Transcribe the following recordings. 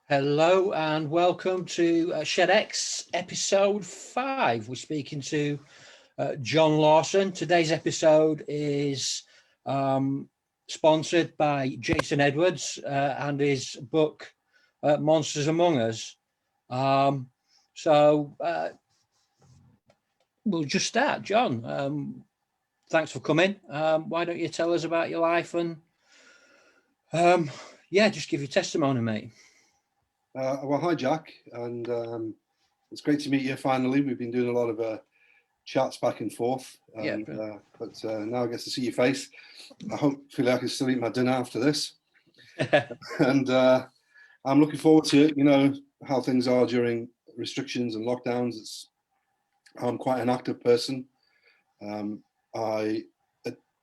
Hello and welcome to ShedX episode 5. We're speaking to John Lawson. Today's episode is sponsored by Jason Edwards and his book Monsters Among Us. So we'll just start. John, thanks for coming. Why don't you tell us about your life and just give your testimony, mate. Well, hi, Jack, and it's great to meet you finally. We've been doing a lot of chats back and forth, but now I get to see your face. Hopefully I can still eat my dinner after this. And I'm looking forward to it. You know how things are during restrictions and lockdowns. I'm quite an active person.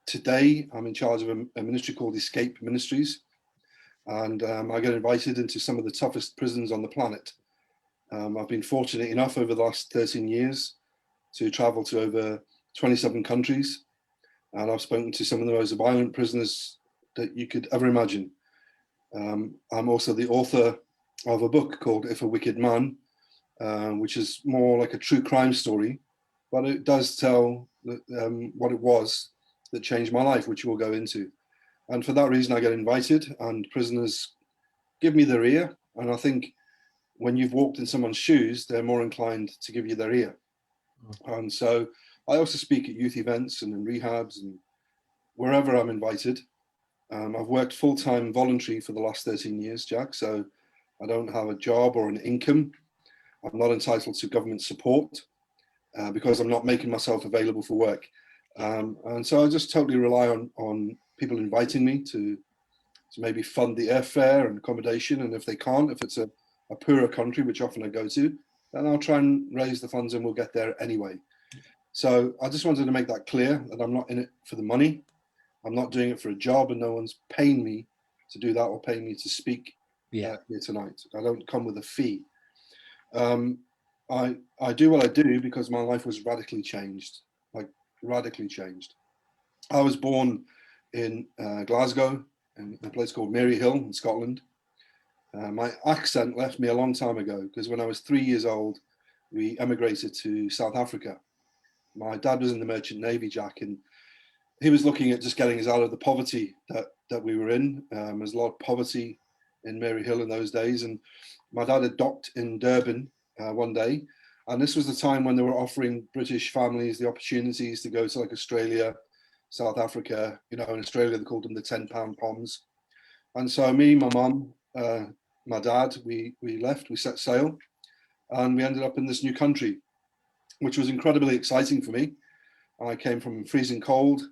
Today I'm in charge of a ministry called Escape Ministries. And I get invited into some of the toughest prisons on the planet. I've been fortunate enough over the last 13 years to travel to over 27 countries. And I've spoken to some of the most violent prisoners that you could ever imagine. I'm also the author of a book called If a Wicked Man, which is more like a true crime story, but it does tell what it was that changed my life, which we'll go into. And for that reason, I get invited, and prisoners give me their ear. And I think when you've walked in someone's shoes, they're more inclined to give you their ear. And so I also speak at youth events and in rehabs and wherever I'm invited. I've worked full-time voluntary for the last 13 years, Jack, so I don't have a job or an income. I'm not entitled to government support because I'm not making myself available for work. And so I just totally rely on people inviting me to maybe fund the airfare and accommodation. And if they can't, if it's a poorer country, which often I go to, then I'll try and raise the funds and we'll get there anyway. So I just wanted to make that clear that I'm not in it for the money. I'm not doing it for a job, and no one's paying me to do that or paying me to speak here tonight. I don't come with a fee. I do what I do because my life was radically changed, like radically changed. I was born in Glasgow, in a place called Maryhill in Scotland. My accent left me a long time ago because when I was 3 years old, we emigrated to South Africa. My dad was in the Merchant Navy, Jack, and he was looking at just getting us out of the poverty that we were in. There's a lot of poverty in Maryhill in those days. And my dad had docked in Durban one day. And this was the time when they were offering British families the opportunities to go to like Australia, South Africa. You know, in Australia, they called them the £10 poms. And so me, my mum, my dad, we left, we set sail, and we ended up in this new country, which was incredibly exciting for me. I came from freezing cold.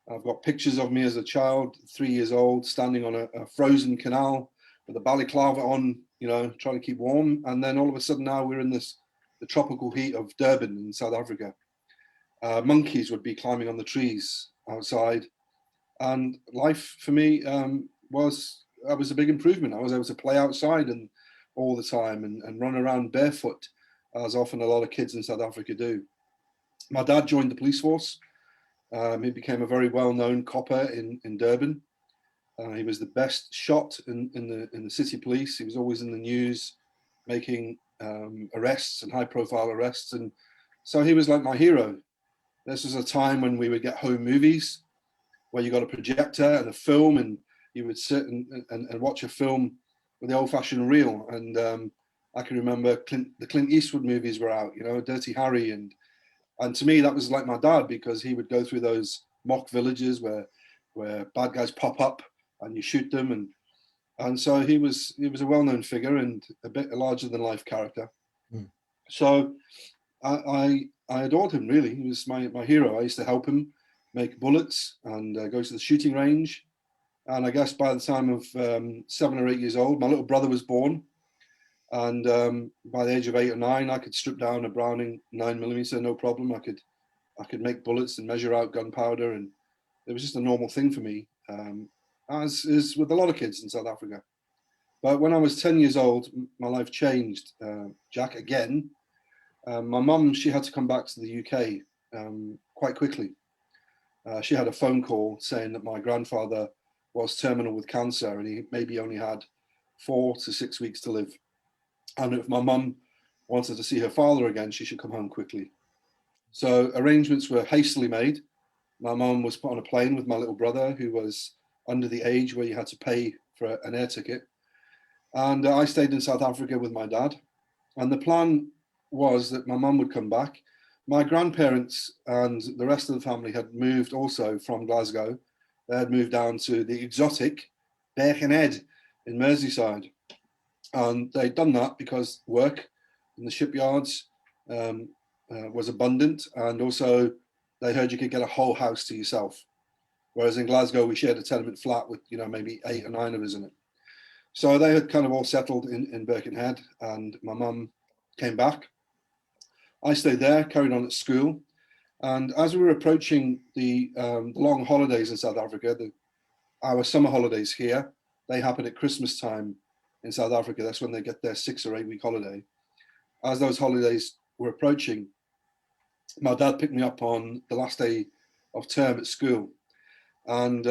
I've got pictures of me as a child, 3 years old, standing on a frozen canal with a balaclava on, you know, trying to keep warm. And then all of a sudden now we're in the tropical heat of Durban in South Africa. Monkeys would be climbing on the trees outside. And life for me was a big improvement. I was able to play outside and all the time and run around barefoot, as often a lot of kids in South Africa do. My dad joined the police force. He became a very well-known copper in Durban. He was the best shot in the city police. He was always in the news, making arrests and high-profile arrests, and so he was like my hero. This was a time when we would get home movies, where you got a projector and a film, and you would sit and watch a film with the old-fashioned reel. And I can remember the Clint Eastwood movies were out, you know, Dirty Harry, and to me that was like my dad, because he would go through those mock villages where bad guys pop up and you shoot them, and so he was a well-known figure and a bit larger than life character. So I adored him, really. He was my hero. I used to help him make bullets and go to the shooting range. And I guess by the time of 7 or 8 years old, my little brother was born. And by the age of 8 or 9, I could strip down a Browning 9mm, no problem. I could make bullets and measure out gunpowder, and it was just a normal thing for me, as is with a lot of kids in South Africa. But when I was 10 years old, my life changed, Jack, again. My mum, she had to come back to the UK quite quickly. She had a phone call saying that my grandfather was terminal with cancer, and he maybe only had 4 to 6 weeks to live. And if my mum wanted to see her father again, she should come home quickly. So arrangements were hastily made. My mum was put on a plane with my little brother, who was under the age where you had to pay for an air ticket. And I stayed in South Africa with my dad. And the plan was that my mum would come back. My grandparents and the rest of the family had moved also from Glasgow. They had moved down to the exotic Birkenhead in Merseyside. And they'd done that because work in the shipyards was abundant. And also they heard you could get a whole house to yourself. Whereas in Glasgow, we shared a tenement flat with, maybe 8 or 9 of us in it. So they had kind of all settled in Birkenhead, and my mum came back. I stayed there, carried on at school. And as we were approaching the long holidays in South Africa, our summer holidays here, they happen at Christmas time in South Africa. That's when they get their 6 or 8 week holiday. As those holidays were approaching, my dad picked me up on the last day of term at school. And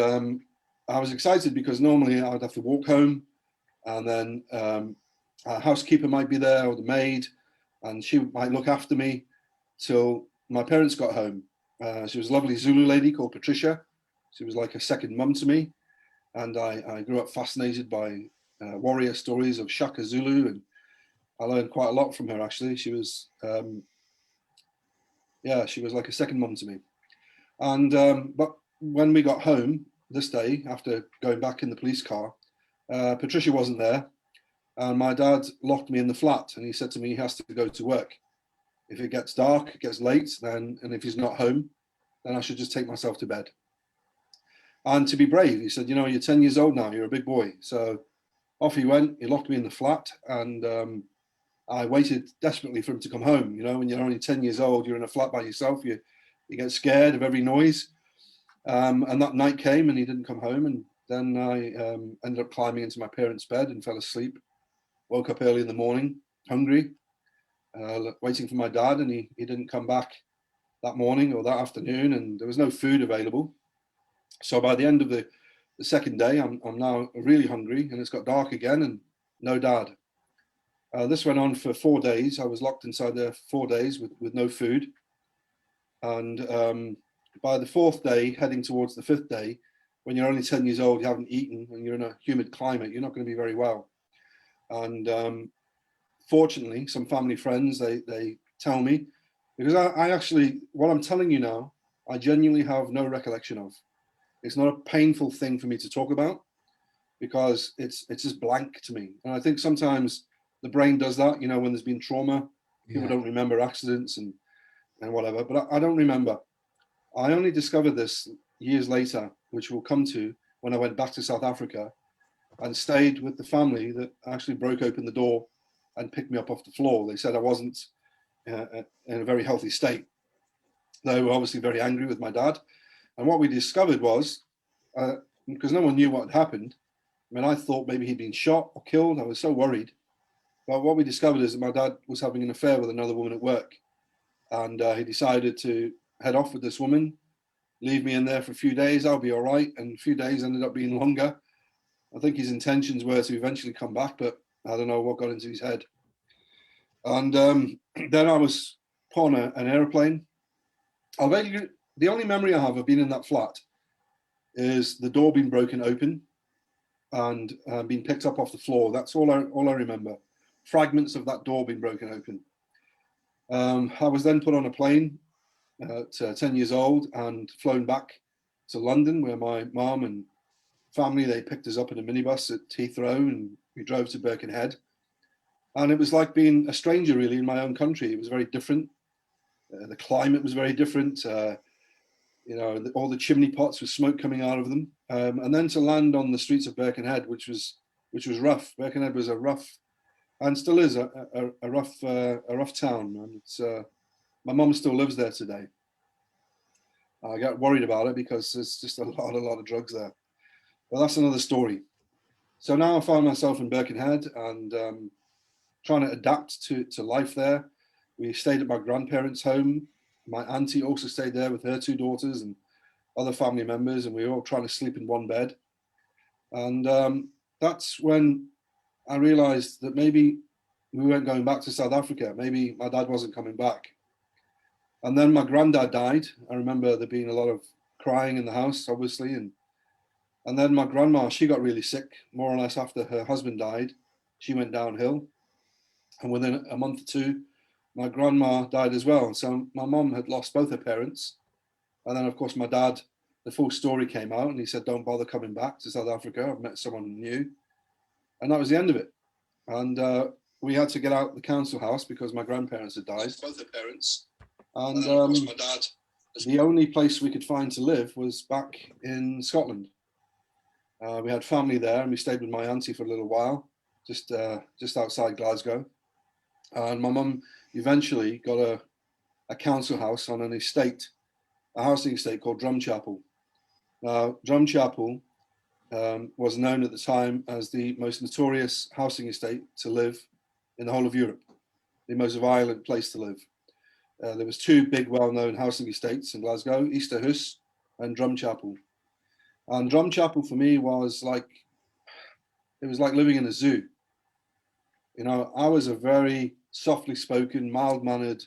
I was excited because normally I would have to walk home, and then a housekeeper might be there, or the maid, and she might look after me till my parents got home. She was a lovely Zulu lady called Patricia. She was like a second mum to me. And I grew up fascinated by warrior stories of Shaka Zulu, and I learned quite a lot from her, actually. She was, she was like a second mum to me. And but when we got home this day, after going back in the police car, Patricia wasn't there, and my dad locked me in the flat, and he said to me he has to go to work. If it gets dark, it gets late, and if he's not home, then I should just take myself to bed. And to be brave, he said, you're 10 years old now, you're a big boy. So off he went, he locked me in the flat, and I waited desperately for him to come home. When you're only 10 years old, you're in a flat by yourself, you get scared of every noise. And that night came and he didn't come home. And then I ended up climbing into my parents' bed and fell asleep. Woke up early in the morning, hungry, waiting for my dad, and he didn't come back that morning or that afternoon, and there was no food available. So by the end of the second day, I'm now really hungry, and it's got dark again, and no dad. This went on for 4 days. I was locked inside there 4 days with no food. And by the 4th day, heading towards the 5th day, when you're only 10 years old, you haven't eaten, and you're in a humid climate, you're not going to be very well. And fortunately, some family friends, they tell me, because I actually, what I'm telling you now, I genuinely have no recollection of. It's not a painful thing for me to talk about, because it's just blank to me. And I think sometimes the brain does that, when there's been trauma, people don't remember accidents and whatever, but I don't remember. I only discovered this years later, which we'll come to, when I went back to South Africa and stayed with the family that actually broke open the door and picked me up off the floor. They said I wasn't in a very healthy state. They were obviously very angry with my dad. And what we discovered was, because no one knew what had happened, I thought maybe he'd been shot or killed. I was so worried. But what we discovered is that my dad was having an affair with another woman at work. And he decided to head off with this woman, leave me in there for a few days. I'll be all right. And a few days ended up being longer. I think his intentions were to eventually come back, but I don't know what got into his head. And then I was put on an airplane. The only memory I have of being in that flat is the door being broken open and being picked up off the floor. That's all I remember. Fragments of that door being broken open. I was then put on a plane at 10 years old and flown back to London, where my mom and family, they picked us up in a minibus at Heathrow, and we drove to Birkenhead. And it was like being a stranger, really, in my own country. It was very different. The climate was very different. All the chimney pots with smoke coming out of them. And then to land on the streets of Birkenhead, which was rough. Birkenhead was a rough, and still is a rough town. And it's my mum still lives there today. I get worried about it because there's just a lot of drugs there. But that's another story. So now I find myself in Birkenhead and trying to adapt to life there. We stayed at my grandparents' home. My auntie also stayed there with her 2 daughters and other family members, and we were all trying to sleep in one bed. And that's when I realized that maybe we weren't going back to South Africa. Maybe my dad wasn't coming back. And then my granddad died. I remember there being a lot of crying in the house, obviously. And then my grandma, she got really sick, more or less after her husband died. She went downhill. And within a month or two, my grandma died as well. So my mom had lost both her parents. And then, of course, my dad, the full story came out and he said, don't bother coming back to South Africa. I've met someone new. And that was the end of it. And we had to get out the council house because my grandparents had died. Both her parents. And of course, my dad, the only place we could find to live was back in Scotland. We had family there and we stayed with my auntie for a little while, just outside Glasgow. And my mum eventually got a council house on an estate, a housing estate called Drumchapel. Now, Drumchapel was known at the time as the most notorious housing estate to live in the whole of Europe, the most violent place to live. There was two big well-known housing estates in Glasgow, Easterhouse and Drumchapel. And Drumchapel for me was like, it was like living in a zoo. You know, I was a very softly spoken, mild-mannered,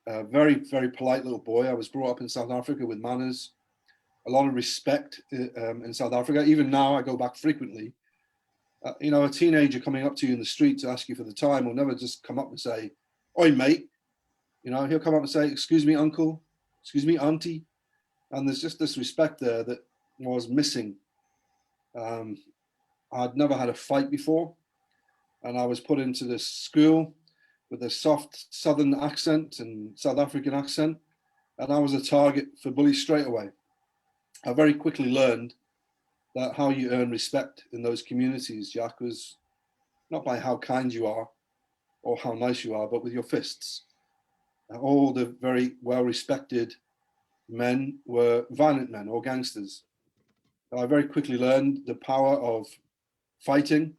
very, very polite little boy. I was brought up in South Africa with manners, a lot of respect in South Africa. Even now, I go back frequently. You know, a teenager coming up to you in the street to ask you for the time will never just come up and say, "Oi, mate." You know, he'll come up and say, "Excuse me, uncle. Excuse me, auntie." And there's just this respect there that was missing. I'd never had a fight before. And I was put into this school with a soft Southern accent and South African accent. And I was a target for bullies straight away. I very quickly learned that how you earn respect in those communities, Jack, was not by how kind you are or how nice you are, but with your fists. All the very well-respected men were violent men or gangsters. I very quickly learned the power of fighting.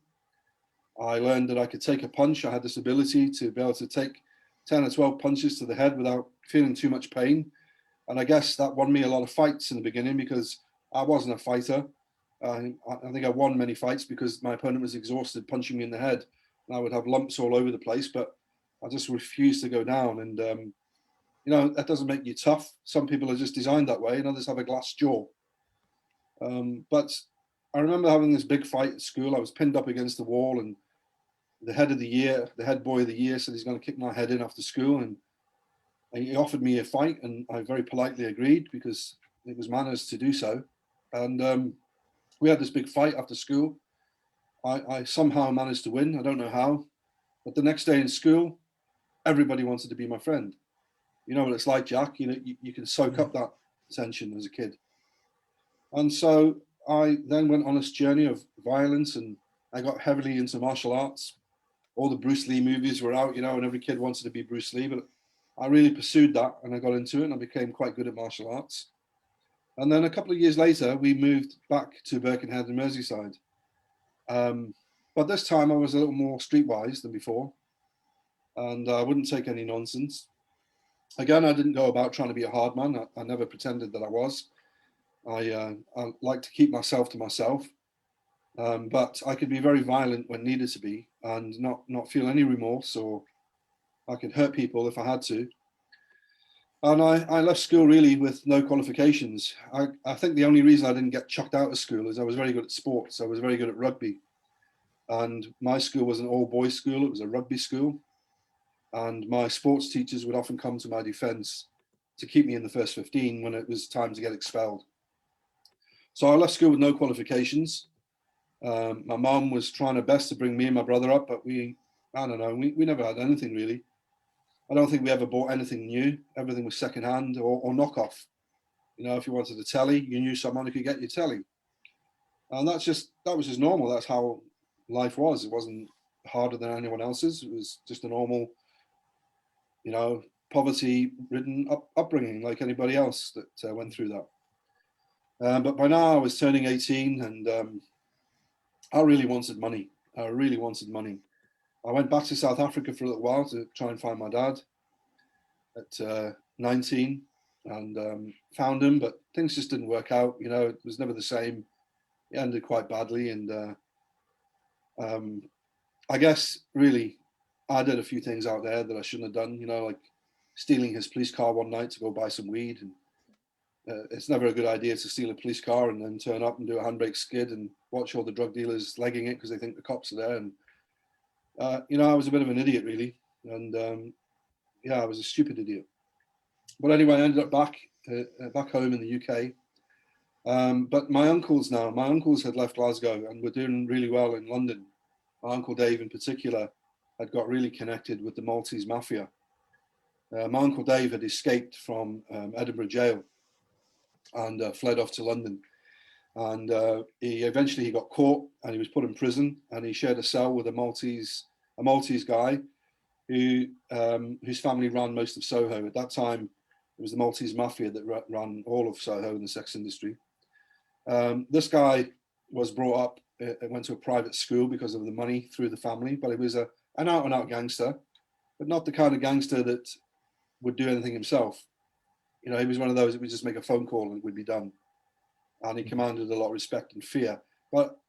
I learned that I could take a punch. I had this ability to be able to take 10 or 12 punches to the head without feeling too much pain. And I guess that won me a lot of fights in the beginning because I wasn't a fighter. I think I won many fights because my opponent was exhausted punching me in the head and I would have lumps all over the place, but I just refused to go down. And, you know, that doesn't make you tough. Some people are just designed that way and others have a glass jaw. But I remember having this big fight at school. I was pinned up against the wall and the head boy of the year said he's going to kick my head in after school. And he offered me a fight and I very politely agreed because it was manners to do so. And we had this big fight after school. I somehow managed to win. I don't know how. But the next day in school, everybody wanted to be my friend. You know what it's like, Jack. You know, you can soak up that tension as a kid. And so I then went on this journey of violence and I got heavily into martial arts. All the Bruce Lee movies were out, you know, and every kid wanted to be Bruce Lee. But I really pursued that and I got into it and I became quite good at martial arts. And then a couple of years later, we moved back to Birkenhead and Merseyside. But this time I was a little more streetwise than before. And I wouldn't take any nonsense. Again, I didn't go about trying to be a hard man. I never pretended that I was. I like to keep myself to myself. But I could be very violent when needed to be and not feel any remorse, or I could hurt people if I had to. And I left school really with no qualifications. I think the only reason I didn't get chucked out of school is I was very good at sports. I was very good at rugby. And my school was an all-boys school. It was a rugby school. And my sports teachers would often come to my defense to keep me in the first 15 when it was time to get expelled. So I left school with no qualifications. My mom was trying her best to bring me and my brother up, but we never had anything really. I don't think we ever bought anything new. Everything was secondhand or knockoff. You know, if you wanted a telly, you knew someone who could get you telly. And that was just normal. That's how life was. It wasn't harder than anyone else's. It was just a normal, you know, poverty-ridden upbringing like anybody else that went through that. But by now I was turning 18 and I really wanted money. I went back to South Africa for a little while to try and find my dad at 19 and found him, but things just didn't work out. You know, it was never the same. It ended quite badly. And I guess really, I did a few things out there that I shouldn't have done. You know, like stealing his police car one night to go buy some weed. And it's never a good idea to steal a police car and then turn up and do a handbrake skid and watch all the drug dealers legging it because they think the cops are there. And you know, I was a bit of an idiot really, and yeah, I was a stupid idiot. But anyway, I ended up back home in the UK. But my uncles had left Glasgow and were doing really well in London. My uncle Dave in particular had got really connected with the Maltese mafia. My uncle Dave had escaped from Edinburgh jail and fled off to London. And he eventually got caught and he was put in prison, and he shared a cell with a Maltese guy who whose family ran most of Soho. At that time, it was the Maltese mafia that ran all of Soho in the sex industry. This guy was brought up and went to a private school because of the money through the family, but he was an out-and-out gangster, but not the kind of gangster that would do anything himself. You know, he was one of those that would just make a phone call and it would be done. And he commanded a lot of respect and fear, but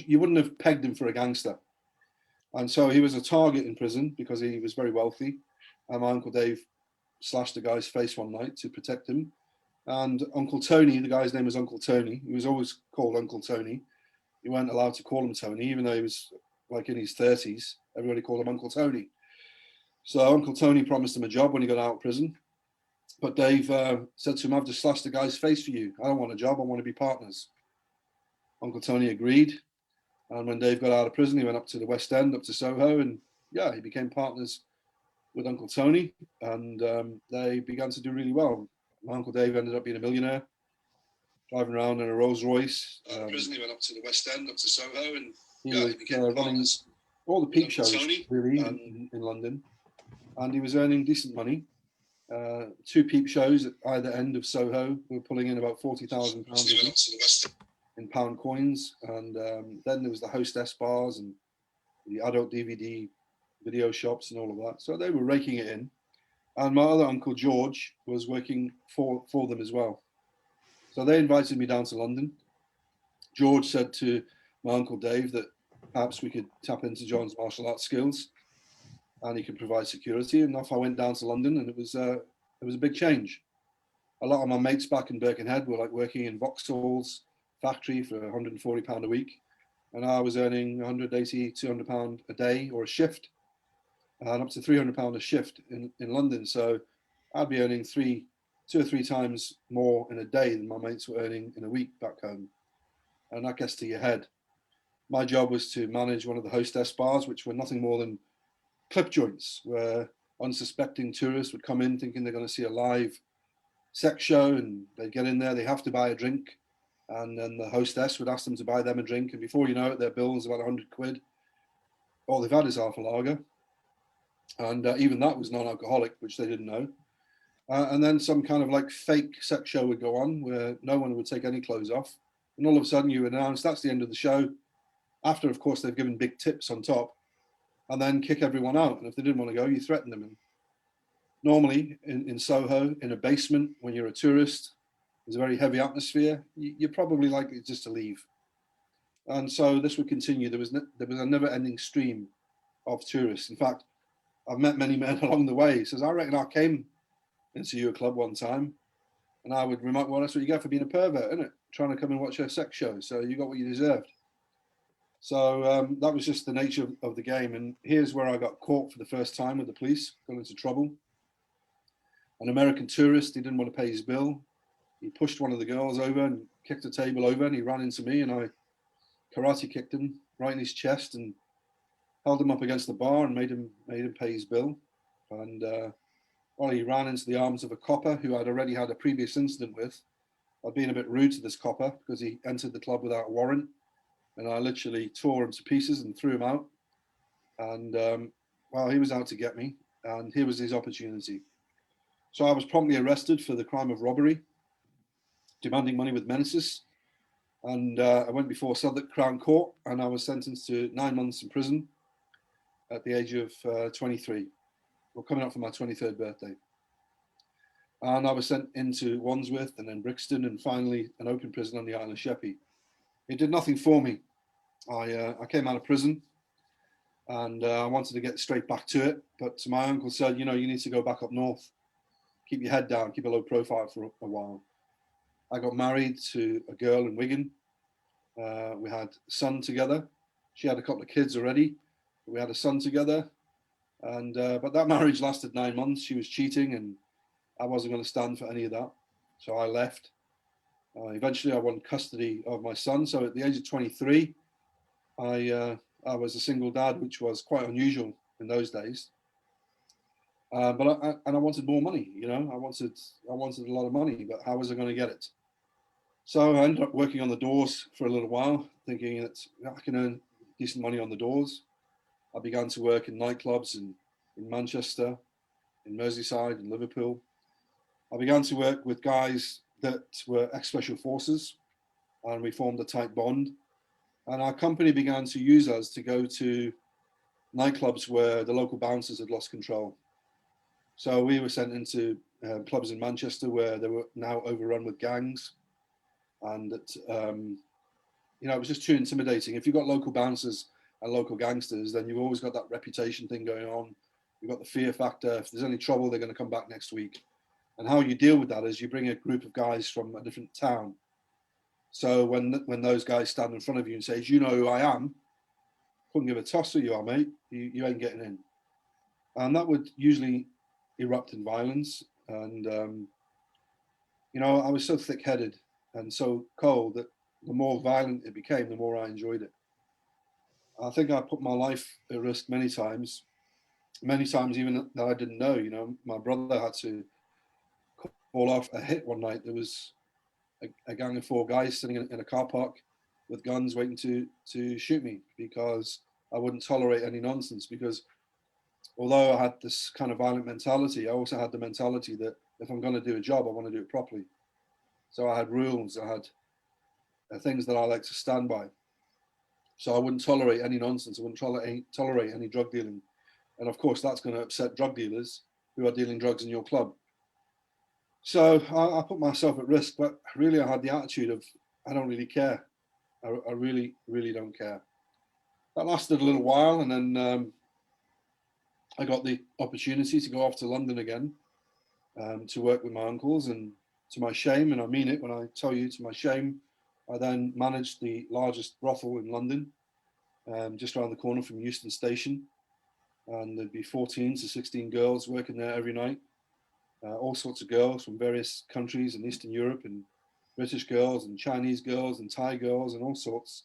you wouldn't have pegged him for a gangster. And so he was a target in prison because he was very wealthy. And my Uncle Dave slashed the guy's face one night to protect him. And Uncle Tony, the guy's name was Uncle Tony. He was always called Uncle Tony. You weren't allowed to call him Tony, even though he was like in his 30s. Everybody called him Uncle Tony. So Uncle Tony promised him a job when he got out of prison. But Dave said to him, "I've just slashed the guy's face for you. I don't want a job. I want to be partners." Uncle Tony agreed. And when Dave got out of prison, he went up to the West End, up to Soho, and yeah, he became partners with Uncle Tony, and they began to do really well. My Uncle Dave ended up being a millionaire, driving around in a Rolls Royce. Prison, he went up to the West End, up to Soho, and he was running all the peep shows really in London, and he was earning decent money. 2 peep shows at either end of Soho were pulling in about £40,000 a week in pound coins, and then there was the hostess bars and the adult DVD video shops and all of that. So they were raking it in. And my other uncle George was working for them as well. So they invited me down to London. George said to my uncle Dave that perhaps we could tap into John's martial arts skills and he could provide security. And off I went down to London, and it was a big change. A lot of my mates back in Birkenhead were like working in Vauxhall's factory for £140 a week, and I was earning £180, £200 a day or a shift, and up to £300 a shift in London. So I'd be earning 2 or 3 times more in a day than my mates were earning in a week back home, and that gets to your head. My job was to manage one of the hostess bars, which were nothing more than clip joints where unsuspecting tourists would come in thinking they're going to see a live sex show, and they'd get in there, they have to buy a drink, and then the hostess would ask them to buy them a drink, and before you know it, their bill is about 100 quid. All they've had is half a lager, and even that was non-alcoholic, which they didn't know. And then some kind of like fake sex show would go on where no one would take any clothes off, and all of a sudden you announce that's the end of the show, after of course they've given big tips on top, and then kick everyone out. And if they didn't want to go, you threaten them. And normally in Soho, in a basement, when you're a tourist, there's a very heavy atmosphere. You're probably likely just to leave. And so this would continue. There was a never-ending stream of tourists. In fact, I've met many men along the way. He says, "I reckon I came into your club one time," and I would remark, "Well, that's what you get for being a pervert, isn't it? Trying to come and watch a sex show. So you got what you deserved." So that was just the nature of the game. And here's where I got caught for the first time with the police, got into trouble. An American tourist, he didn't want to pay his bill. He pushed one of the girls over and kicked the table over, and he ran into me, and I karate kicked him right in his chest and held him up against the bar and made him pay his bill. And while he ran into the arms of a copper who I'd already had a previous incident with, I'd been a bit rude to this copper because he entered the club without a warrant. And I literally tore him to pieces and threw him out. And well, he was out to get me, and here was his opportunity. So I was promptly arrested for the crime of robbery, demanding money with menaces. And I went before Southwark Crown Court, and I was sentenced to 9 months in prison at the age of 23. Well, coming up for my 23rd birthday. And I was sent into Wandsworth and then Brixton, and finally an open prison on the Isle of Sheppey. It did nothing for me. I came out of prison, and I wanted to get straight back to it. But my uncle said, you know, you need to go back up north, keep your head down, keep a low profile for a while. I got married to a girl in Wigan. We had a son together. She had a couple of kids already. We had a son together, and but that marriage lasted 9 months. She was cheating, and I wasn't going to stand for any of that, so I left. Eventually, I won custody of my son. So at the age of 23, I was a single dad, which was quite unusual in those days. But I wanted more money. You know, I wanted a lot of money, but how was I going to get it? So I ended up working on the doors for a little while, thinking that I can earn decent money on the doors. I began to work in nightclubs in Manchester, in Merseyside, in Liverpool. I began to work with guys that were ex-special forces, and we formed a tight bond. And our company began to use us to go to nightclubs where the local bouncers had lost control. So we were sent into clubs in Manchester where they were now overrun with gangs, and that you know, it was just too intimidating. If you've got local bouncers and local gangsters, then you've always got that reputation thing going on. You've got the fear factor. If there's any trouble, they're going to come back next week. And how you deal with that is you bring a group of guys from a different town. So when those guys stand in front of you and say, "Do you know who I am?" Couldn't give a toss who you are, mate. You ain't getting in. And that would usually erupt in violence. And you know, I was so thick-headed and so cold that the more violent it became, the more I enjoyed it. I think I put my life at risk many times even that I didn't know. You know, my brother had to call off a hit one night. There was a gang of 4 guys sitting in a car park with guns waiting to shoot me because I wouldn't tolerate any nonsense. Because although I had this kind of violent mentality, I also had the mentality that if I'm going to do a job, I want to do it properly. So I had rules, I had things that I like to stand by. So I wouldn't tolerate any nonsense. I wouldn't tolerate any drug dealing. And of course, that's going to upset drug dealers who are dealing drugs in your club. So I put myself at risk, but really I had the attitude of, I don't really care. I really, really don't care. That lasted a little while, and then I got the opportunity to go off to London again to work with my uncles. And to my shame, and I mean it when I tell you, to my shame, I then managed the largest brothel in London, just around the corner from Euston Station. And there'd be 14 to 16 girls working there every night. All sorts of girls from various countries in Eastern Europe, and British girls and Chinese girls and Thai girls and all sorts.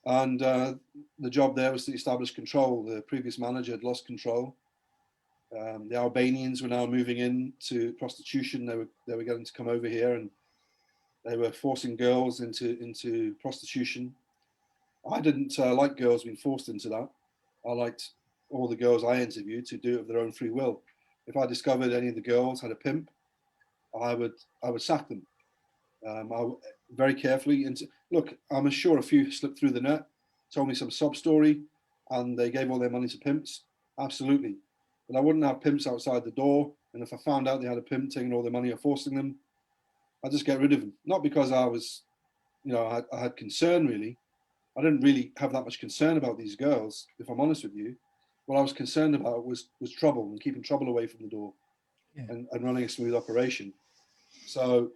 And the job there was to establish control. The previous manager had lost control. The Albanians were now moving into prostitution. They were getting to come over here, and they were forcing girls into prostitution. I didn't like girls being forced into that. I liked all the girls I interviewed to do it of their own free will. If I discovered any of the girls had a pimp, I would sack them. Very carefully. Look, I'm sure a few slipped through the net, told me some sob story, and they gave all their money to pimps. Absolutely. But I wouldn't have pimps outside the door. And if I found out they had a pimp taking all their money or forcing them, I'd just get rid of them. Not because I was, you know, I had concern really. I didn't really have that much concern about these girls, if I'm honest with you. What I was concerned about was trouble and keeping trouble away from the door, yeah, and running a smooth operation. So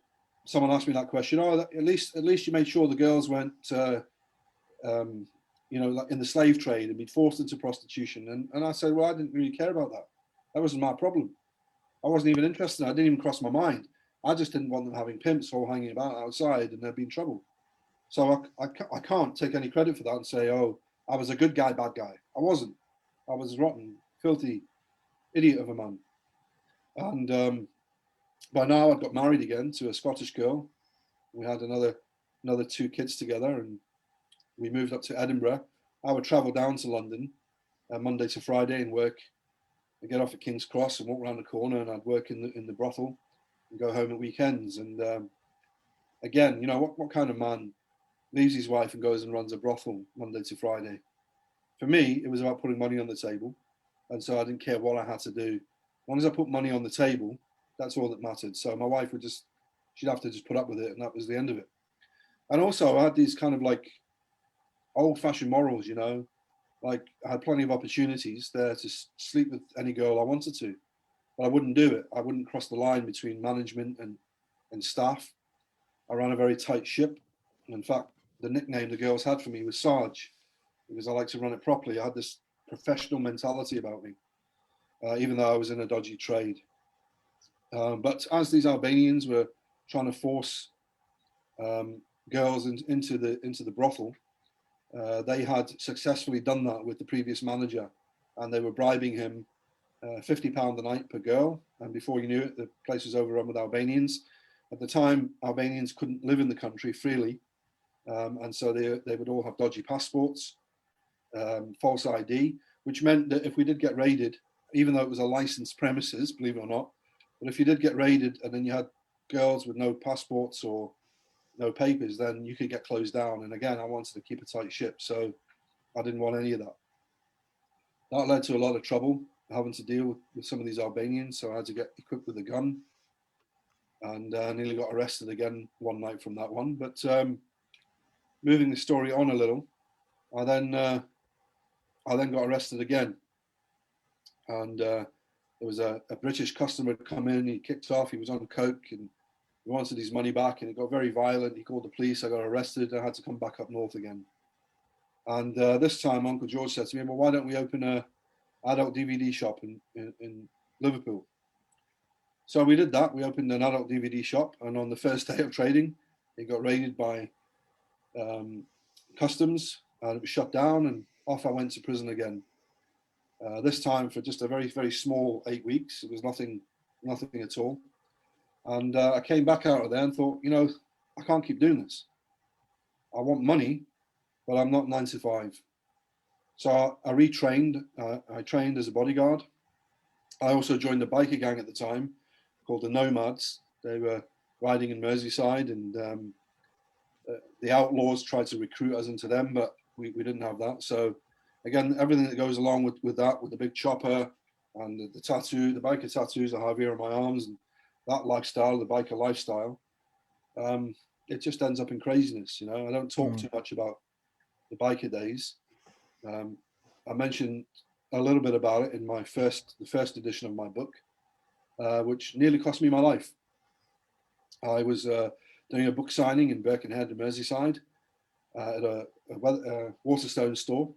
someone asked me that question. Oh, at least you made sure the girls weren't, you know, like in the slave trade and be forced into prostitution. And I said, well, I didn't really care about that. That wasn't my problem. I wasn't even interested. I didn't even cross my mind. I just didn't want them having pimps all hanging about outside and there'd be trouble. So I can't take any credit for that and say, oh, I was a good guy, bad guy. I wasn't. I was a rotten, filthy idiot of a man. And by now I'd got married again to a Scottish girl. We had another 2 kids together, and we moved up to Edinburgh. I would travel down to London Monday to Friday and work. I'd get off at King's Cross and walk around the corner, and I'd work in the brothel and go home at weekends. And again, you know, what kind of man leaves his wife and goes and runs a brothel Monday to Friday? For me, it was about putting money on the table. And so I didn't care what I had to do. As long as I put money on the table, that's all that mattered. So my wife she'd have to just put up with it, and that was the end of it. And also I had these kind of like old-fashioned morals, you know. Like, I had plenty of opportunities there to sleep with any girl I wanted to, but I wouldn't do it. I wouldn't cross the line between management and staff. I ran a very tight ship. In fact, the nickname the girls had for me was Sarge, because I like to run it properly. I had this professional mentality about me, even though I was in a dodgy trade. But as these Albanians were trying to force girls into the brothel, they had successfully done that with the previous manager, and they were bribing him £50 a night per girl. And before you knew it, the place was overrun with Albanians. At the time, Albanians couldn't live in the country freely, and so they would all have dodgy passports, false ID, which meant that if we did get raided, even though it was a licensed premises, believe it or not, but if you did get raided and then you had girls with no passports or no papers, then you could get closed down. And again, I wanted to keep a tight ship, so I didn't want any of that. That led to a lot of trouble, having to deal with some of these Albanians, so I had to get equipped with a gun, and nearly got arrested again one night from that one. But moving the story on a little, I then got arrested again, and there was a British customer come in. He kicked off. He was on coke and he wanted his money back, and it got very violent. He called the police. I got arrested. I had to come back up north again. And this time, Uncle George said to me, "Well, why don't we open a adult DVD shop in Liverpool?" So we did that. We opened an adult DVD shop, and on the first day of trading, it got raided by customs, and it was shut down, and off I went to prison again. This time for just a very, very small 8 weeks. It was nothing at all. And I came back out of there and thought, I can't keep doing this. I want money, but I'm not 9 to 5. So I retrained. I trained as a bodyguard. I also joined a biker gang at the time called the Nomads. They were riding in Merseyside, and the outlaws tried to recruit us into them, but we didn't have that. So again, everything that goes along with that, with the big chopper and the tattoo, the biker tattoos I have here on my arms, and that lifestyle, the biker lifestyle, it just ends up in craziness. I don't talk too much about the biker days. I mentioned a little bit about it in the first edition of my book, which nearly cost me my life. I was doing a book signing in Birkenhead, Merseyside, at a Waterstone store.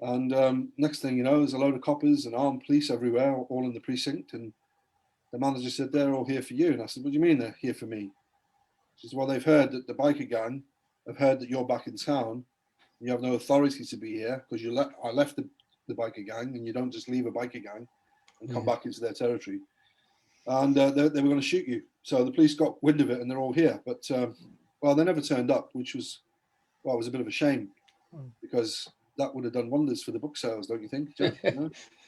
And next thing you know, there's a load of coppers and armed police everywhere, all in the precinct. And the manager said, "They're all here for you." And I said, "What do you mean they're here for me?" She said, "Well, they've heard that the biker gang have heard that you're back in town. You have no authority to be here because I left the biker gang, and you don't just leave a biker gang and come back into their territory. And they were going to shoot you." So the police got wind of it, and they're all here. But they never turned up, which was a bit of a shame, because that would have done wonders for the book sales, don't you think, Jeff?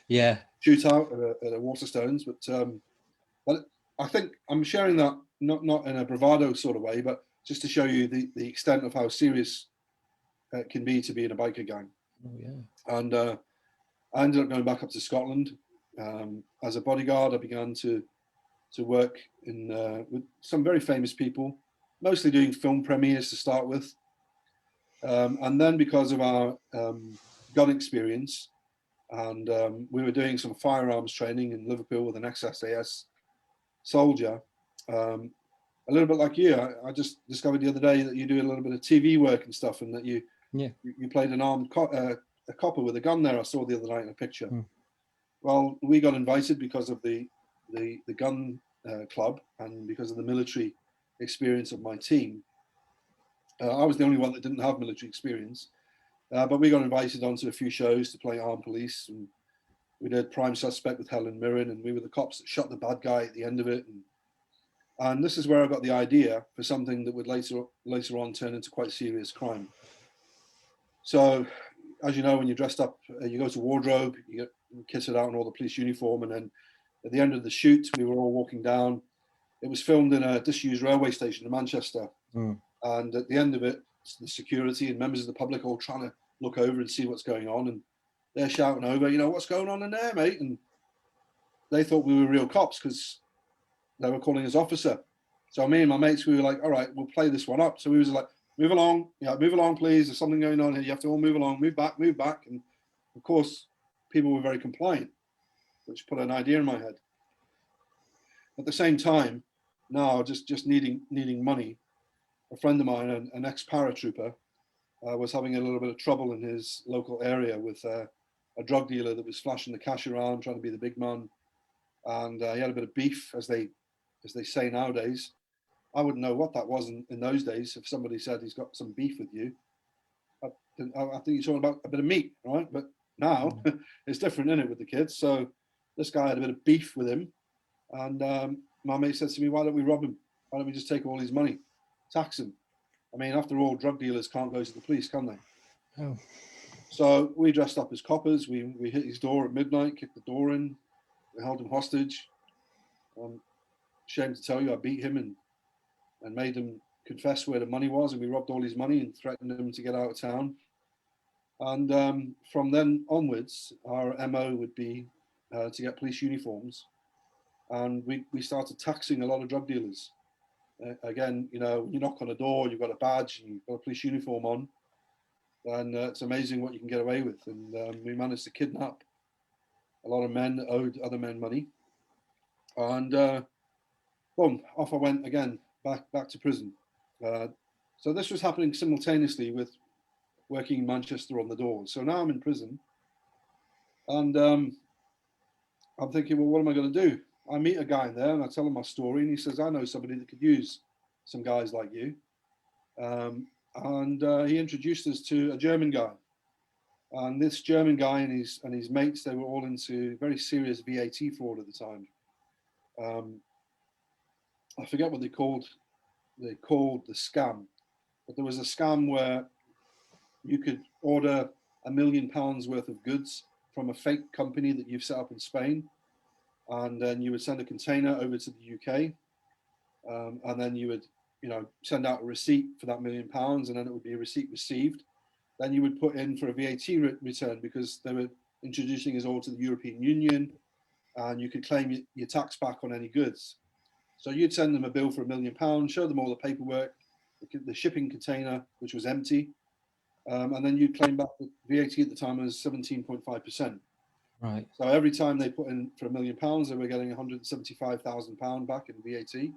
Yeah. Shootout at a Waterstones, but I think I'm sharing that not in a bravado sort of way, but just to show you the extent of how serious it can be to be in a biker gang. Oh, yeah. And I ended up going back up to Scotland as a bodyguard. I began to work with some very famous people, mostly doing film premieres to start with. And then because of our gun experience, and we were doing some firearms training in Liverpool with an ex-SAS soldier, a little bit like you. I just discovered the other day that you do a little bit of TV work and stuff, and that you played an armed a copper with a gun there. I saw the other night in a picture. Well, we got invited because of the gun club, and because of the military experience of my team. I was the only one that didn't have military experience, but we got invited onto a few shows to play armed police, and we did Prime Suspect with Helen Mirren, and we were the cops that shot the bad guy at the end of it. And this is where I got the idea for something that would later on turn into quite serious crime. So, as you know, when you're dressed up, you go to wardrobe, you get kitted out in all the police uniform, and then at the end of the shoot, we were all walking down. It was filmed in a disused railway station in Manchester. And at the end of it, the security and members of the public all trying to look over and see what's going on. And they're shouting over, "What's going on in there, mate?" And they thought we were real cops because they were calling us officer. So me and my mates, we were like, "All right, we'll play this one up." So we was like, "Move along, move along, please. There's something going on here. You have to all move along, move back." And Of course, people were very compliant, which put an idea in my head. At the same time, now just needing money, a friend of mine, an ex-paratrooper, was having a little bit of trouble in his local area with a drug dealer that was flashing the cash around, trying to be the big man, and he had a bit of beef, as they say nowadays. I wouldn't know what that was in those days. If somebody said he's got some beef with you, I think you're talking about a bit of meat, right? But now it's different, isn't it, with the kids? So this guy had a bit of beef with him, and my mate said to me, "Why don't we rob him? Why don't we just take all his money, tax him? I mean, after all, drug dealers can't go to the police, can they?" Oh. So we dressed up as coppers. We hit his door at midnight, kicked the door in, we held him hostage. I'm ashamed to tell you, I beat him and made him confess where the money was, and we robbed all his money and threatened him to get out of town. And from then onwards, our MO would be to get police uniforms, and we started taxing a lot of drug dealers. Again, you know, you knock on a door, you've got a badge, and you've got a police uniform on, and it's amazing what you can get away with. And we managed to kidnap a lot of men that owed other men money, and boom, off I went again, back to prison. So this was happening simultaneously with working in Manchester on the doors. So now I'm in prison, and I'm thinking, well, what am I going to do? I meet a guy in there, and I tell him my story, and he says, "I know somebody that could use some guys like you." And he introduced us to a German guy, and this German guy and his mates, they were all into very serious VAT fraud at the time. I forget what they called the scam, but there was a scam where you could order £1 million worth of goods from a fake company that you've set up in Spain, and then you would send a container over to the UK, and then you would, you know, send out a receipt for that £1 million, and then it would be a receipt received. Then you would put in for a VAT return, because they were introducing us all to the European Union, and you could claim your tax back on any goods. So you'd send them a bill for £1 million, show them all the paperwork, the shipping container, which was empty, and then you'd claim back the VAT at the time was 17.5%. Right. So every time they put in for £1 million, they were getting £175,000 back in VAT.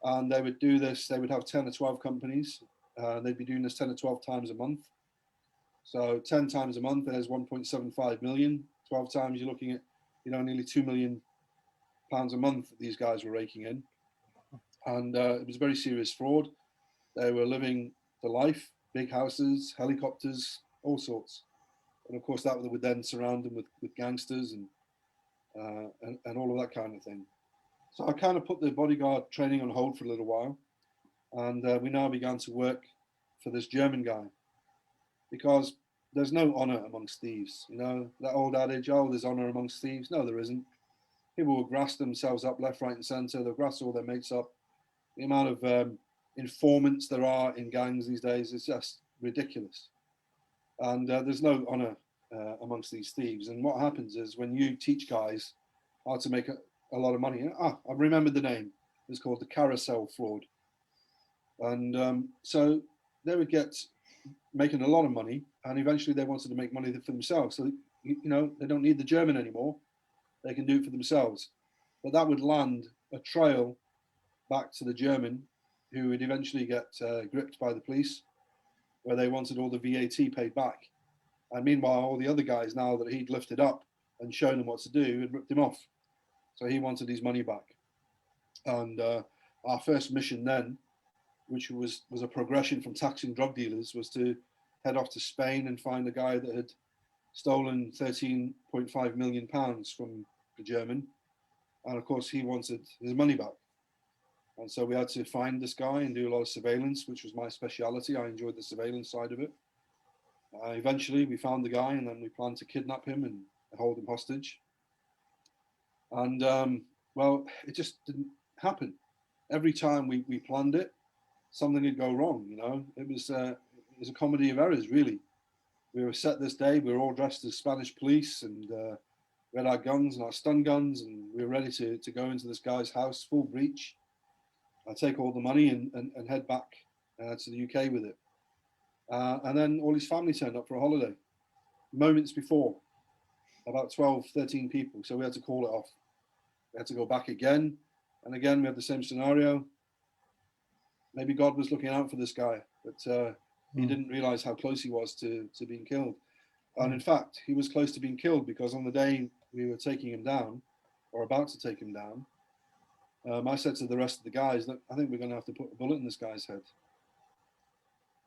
And they would do this, they would have 10 or 12 companies. They'd be doing this 10 or 12 times a month. So 10 times a month, there's 1.75 million. 12 times, you're looking at, you know, nearly £2 million a month that these guys were raking in. And it was very serious fraud. They were living the life, big houses, helicopters, all sorts. And of course, that would then surround them with gangsters and all of that kind of thing. So I kind of put the bodyguard training on hold for a little while. And we now began to work for this German guy, because there's no honor amongst thieves. You know, that old adage, oh, there's honor amongst thieves. No, there isn't. People will grass themselves up left, right, and center. They'll grass all their mates up. The amount of informants there are in gangs these days is just ridiculous. And there's no honor amongst these thieves. And what happens is, when you teach guys how to make a lot of money, I remembered the name. It's called the carousel fraud. And so they would get making a lot of money, and eventually they wanted to make money for themselves. So, you know, they don't need the German anymore. They can do it for themselves. But that would land a trail back to the German, who would eventually get gripped by the police, where they wanted all the VAT paid back. And meanwhile, all the other guys, now that he'd lifted up and shown them what to do, had ripped him off. So he wanted his money back. And our first mission then, which was a progression from taxing drug dealers, was to head off to Spain and find a guy that had stolen £13.5 million from the German. And of course, he wanted his money back. And so we had to find this guy and do a lot of surveillance, which was my speciality. I enjoyed the surveillance side of it. Eventually, we found the guy, and then we planned to kidnap him and hold him hostage. And well, it just didn't happen. Every time we planned it, something would go wrong. You know, it was a comedy of errors, really. We were set this day. We were all dressed as Spanish police, and we had our guns and our stun guns, and we were ready to go into this guy's house, full breach. I take all the money and head back to the UK with it. And then all his family turned up for a holiday. moments before, about 12, 13 people. So we had to call it off. We had to go back again. And again, we had the same scenario. Maybe God was looking out for this guy, but he didn't realize how close he was to being killed. And in fact, he was close to being killed because on the day we were taking him down, or about to take him down, I said to the rest of the guys, look, I think we're going to have to put a bullet in this guy's head.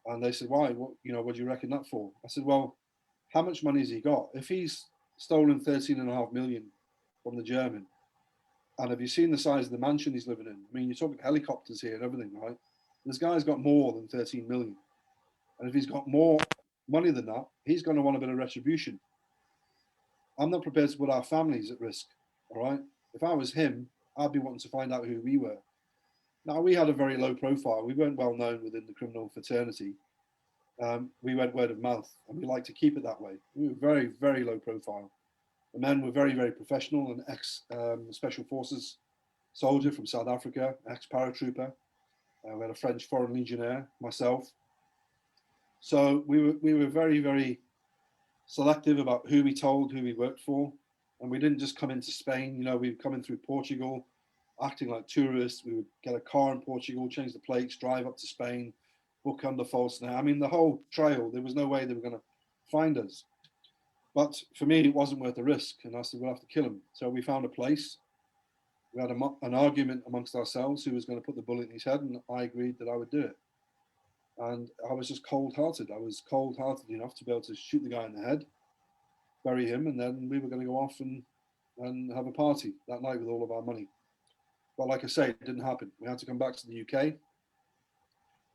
And they said, why? What do you reckon that for? I said, well, how much money has he got? If he's stolen 13.5 million from the German, and have you seen the size of the mansion he's living in? I mean, you're talking helicopters here and everything, right? This guy's got more than 13 million. And if he's got more money than that, he's going to want a bit of retribution. I'm not prepared to put our families at risk, all right? If I was him, I'd be wanting to find out who we were. Now, we had a very low profile. We weren't well known within the criminal fraternity. We went word of mouth, and we like to keep it that way. We were very, very low profile. The men were very, very professional, an ex-special forces soldier from South Africa, ex-paratrooper. We had a French foreign legionnaire, myself. So we were very, very selective about who we told, who we worked for. And we didn't just come into Spain, you know, we would come in through Portugal, acting like tourists. We would get a car in Portugal, change the plates, drive up to Spain, book under false name. I mean, the whole trail, there was no way they were going to find us. But for me, it wasn't worth the risk. And I said, we'll have to kill him. So we found a place. We had an argument amongst ourselves who was going to put the bullet in his head. And I agreed that I would do it. And I was just cold-hearted. I was cold-hearted enough to be able to shoot the guy in the head, bury him, and then we were going to go off and have a party that night with all of our money. But like I say, it didn't happen. We had to come back to the UK.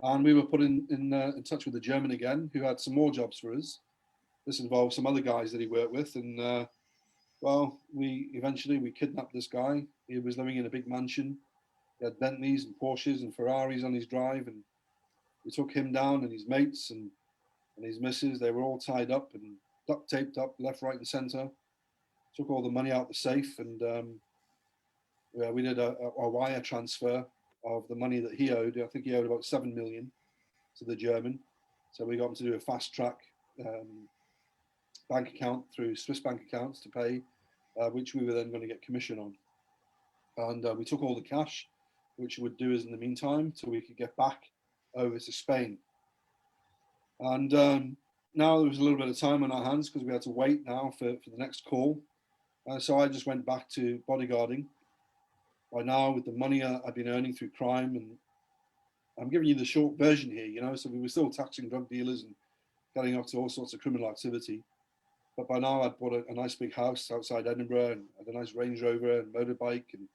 And we were put in touch with the German again, who had some more jobs for us. This involved some other guys that he worked with. And well, we kidnapped this guy. He was living in a big mansion. He had Bentleys and Porsches and Ferraris on his drive. And we took him down and his mates and his missus. They were all tied up and duct taped up left, right, and center. Took all the money out the safe, and we did a wire transfer of the money that he owed. I think he owed about 7 million to the German. So we got him to do a fast track bank account through Swiss bank accounts to pay, which we were then going to get commission on. And we took all the cash, which would do us in the meantime till we could get back over to Spain. And now there was a little bit of time on our hands because we had to wait now for the next call. So I just went back to bodyguarding. By now, with the money I've been earning through crime, and I'm giving you the short version here, you know, so we were still taxing drug dealers and getting up to all sorts of criminal activity. But by now I'd bought a nice big house outside Edinburgh and had a nice Range Rover and motorbike and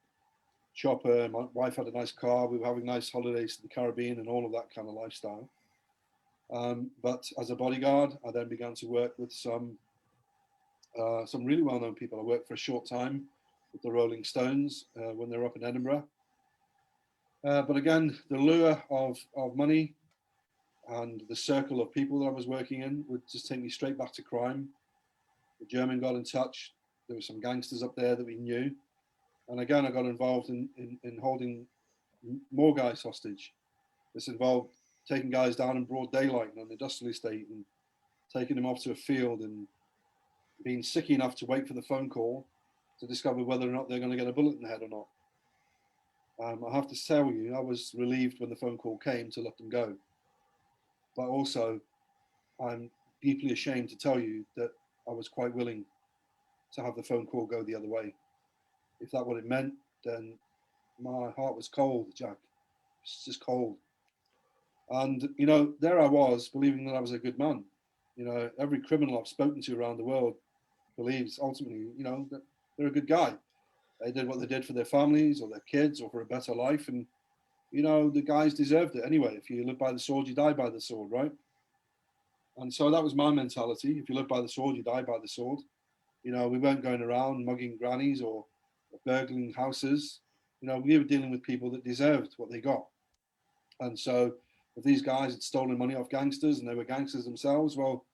chopper. And my wife had a nice car. We were having nice holidays to the Caribbean and all of that kind of lifestyle. But as a bodyguard, I then began to work with some really well-known people. I worked for a short time with the Rolling Stones when they were up in Edinburgh. But again, the lure of money and the circle of people that I was working in would just take me straight back to crime. The German got in touch. There were some gangsters up there that we knew. And again, I got involved in holding more guys hostage. This involved taking guys down in broad daylight on the industrial estate and taking them off to a field and being sick enough to wait for the phone call to discover whether or not they're going to get a bullet in the head or not. I have to tell you, I was relieved when the phone call came to let them go. But also, I'm deeply ashamed to tell you that I was quite willing to have the phone call go the other way. If that's what it meant, then my heart was cold, Jack. It's just cold. And, you know, there I was, believing that I was a good man. You know, every criminal I've spoken to around the world believes ultimately, you know, that they're a good guy. They did what they did for their families or their kids or for a better life. And, you know, the guys deserved it anyway. If you live by the sword, you die by the sword, right? And so that was my mentality. If you live by the sword, you die by the sword. You know, we weren't going around mugging grannies or burgling houses. You know, we were dealing with people that deserved what they got. And so if these guys had stolen money off gangsters and they were gangsters themselves, well,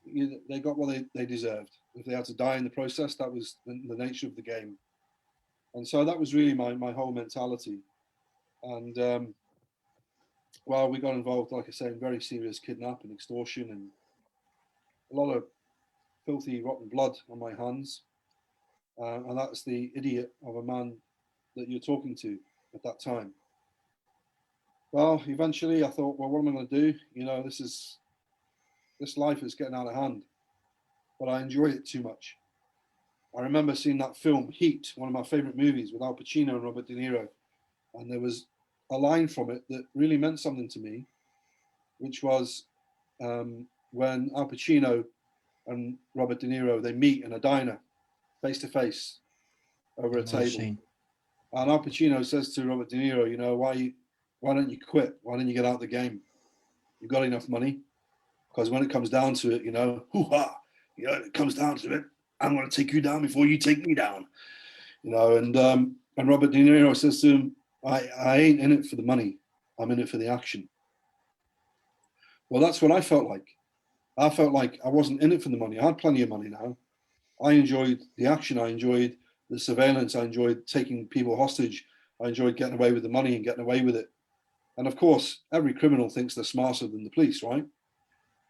they got what they deserved. If they had to die in the process, that was the nature of the game. And so that was really my whole mentality. And well, we got involved, like I say, in very serious kidnapping, extortion, and a lot of filthy, rotten blood on my hands. And that's the idiot of a man that you're talking to at that time. Well, eventually I thought, well, what am I going to do? You know, this life is getting out of hand, but I enjoy it too much. I remember seeing that film Heat, one of my favorite movies with Al Pacino and Robert De Niro. And there was a line from it that really meant something to me, which was when Al Pacino and Robert De Niro, they meet in a diner face to face over a table. Scene. And Al Pacino says to Robert De Niro, you know, why don't you quit? Why don't you get out of the game? You've got enough money. Because when it comes down to it, you know, hoo-ha, you know, it comes down to it, I'm going to take you down before you take me down. You know, and Robert De Niro says to him, I ain't in it for the money. I'm in it for the action. Well, that's what I felt like. I felt like I wasn't in it for the money. I had plenty of money now. I enjoyed the action. I enjoyed the surveillance. I enjoyed taking people hostage. I enjoyed getting away with the money and getting away with it. And of course, every criminal thinks they're smarter than the police, right?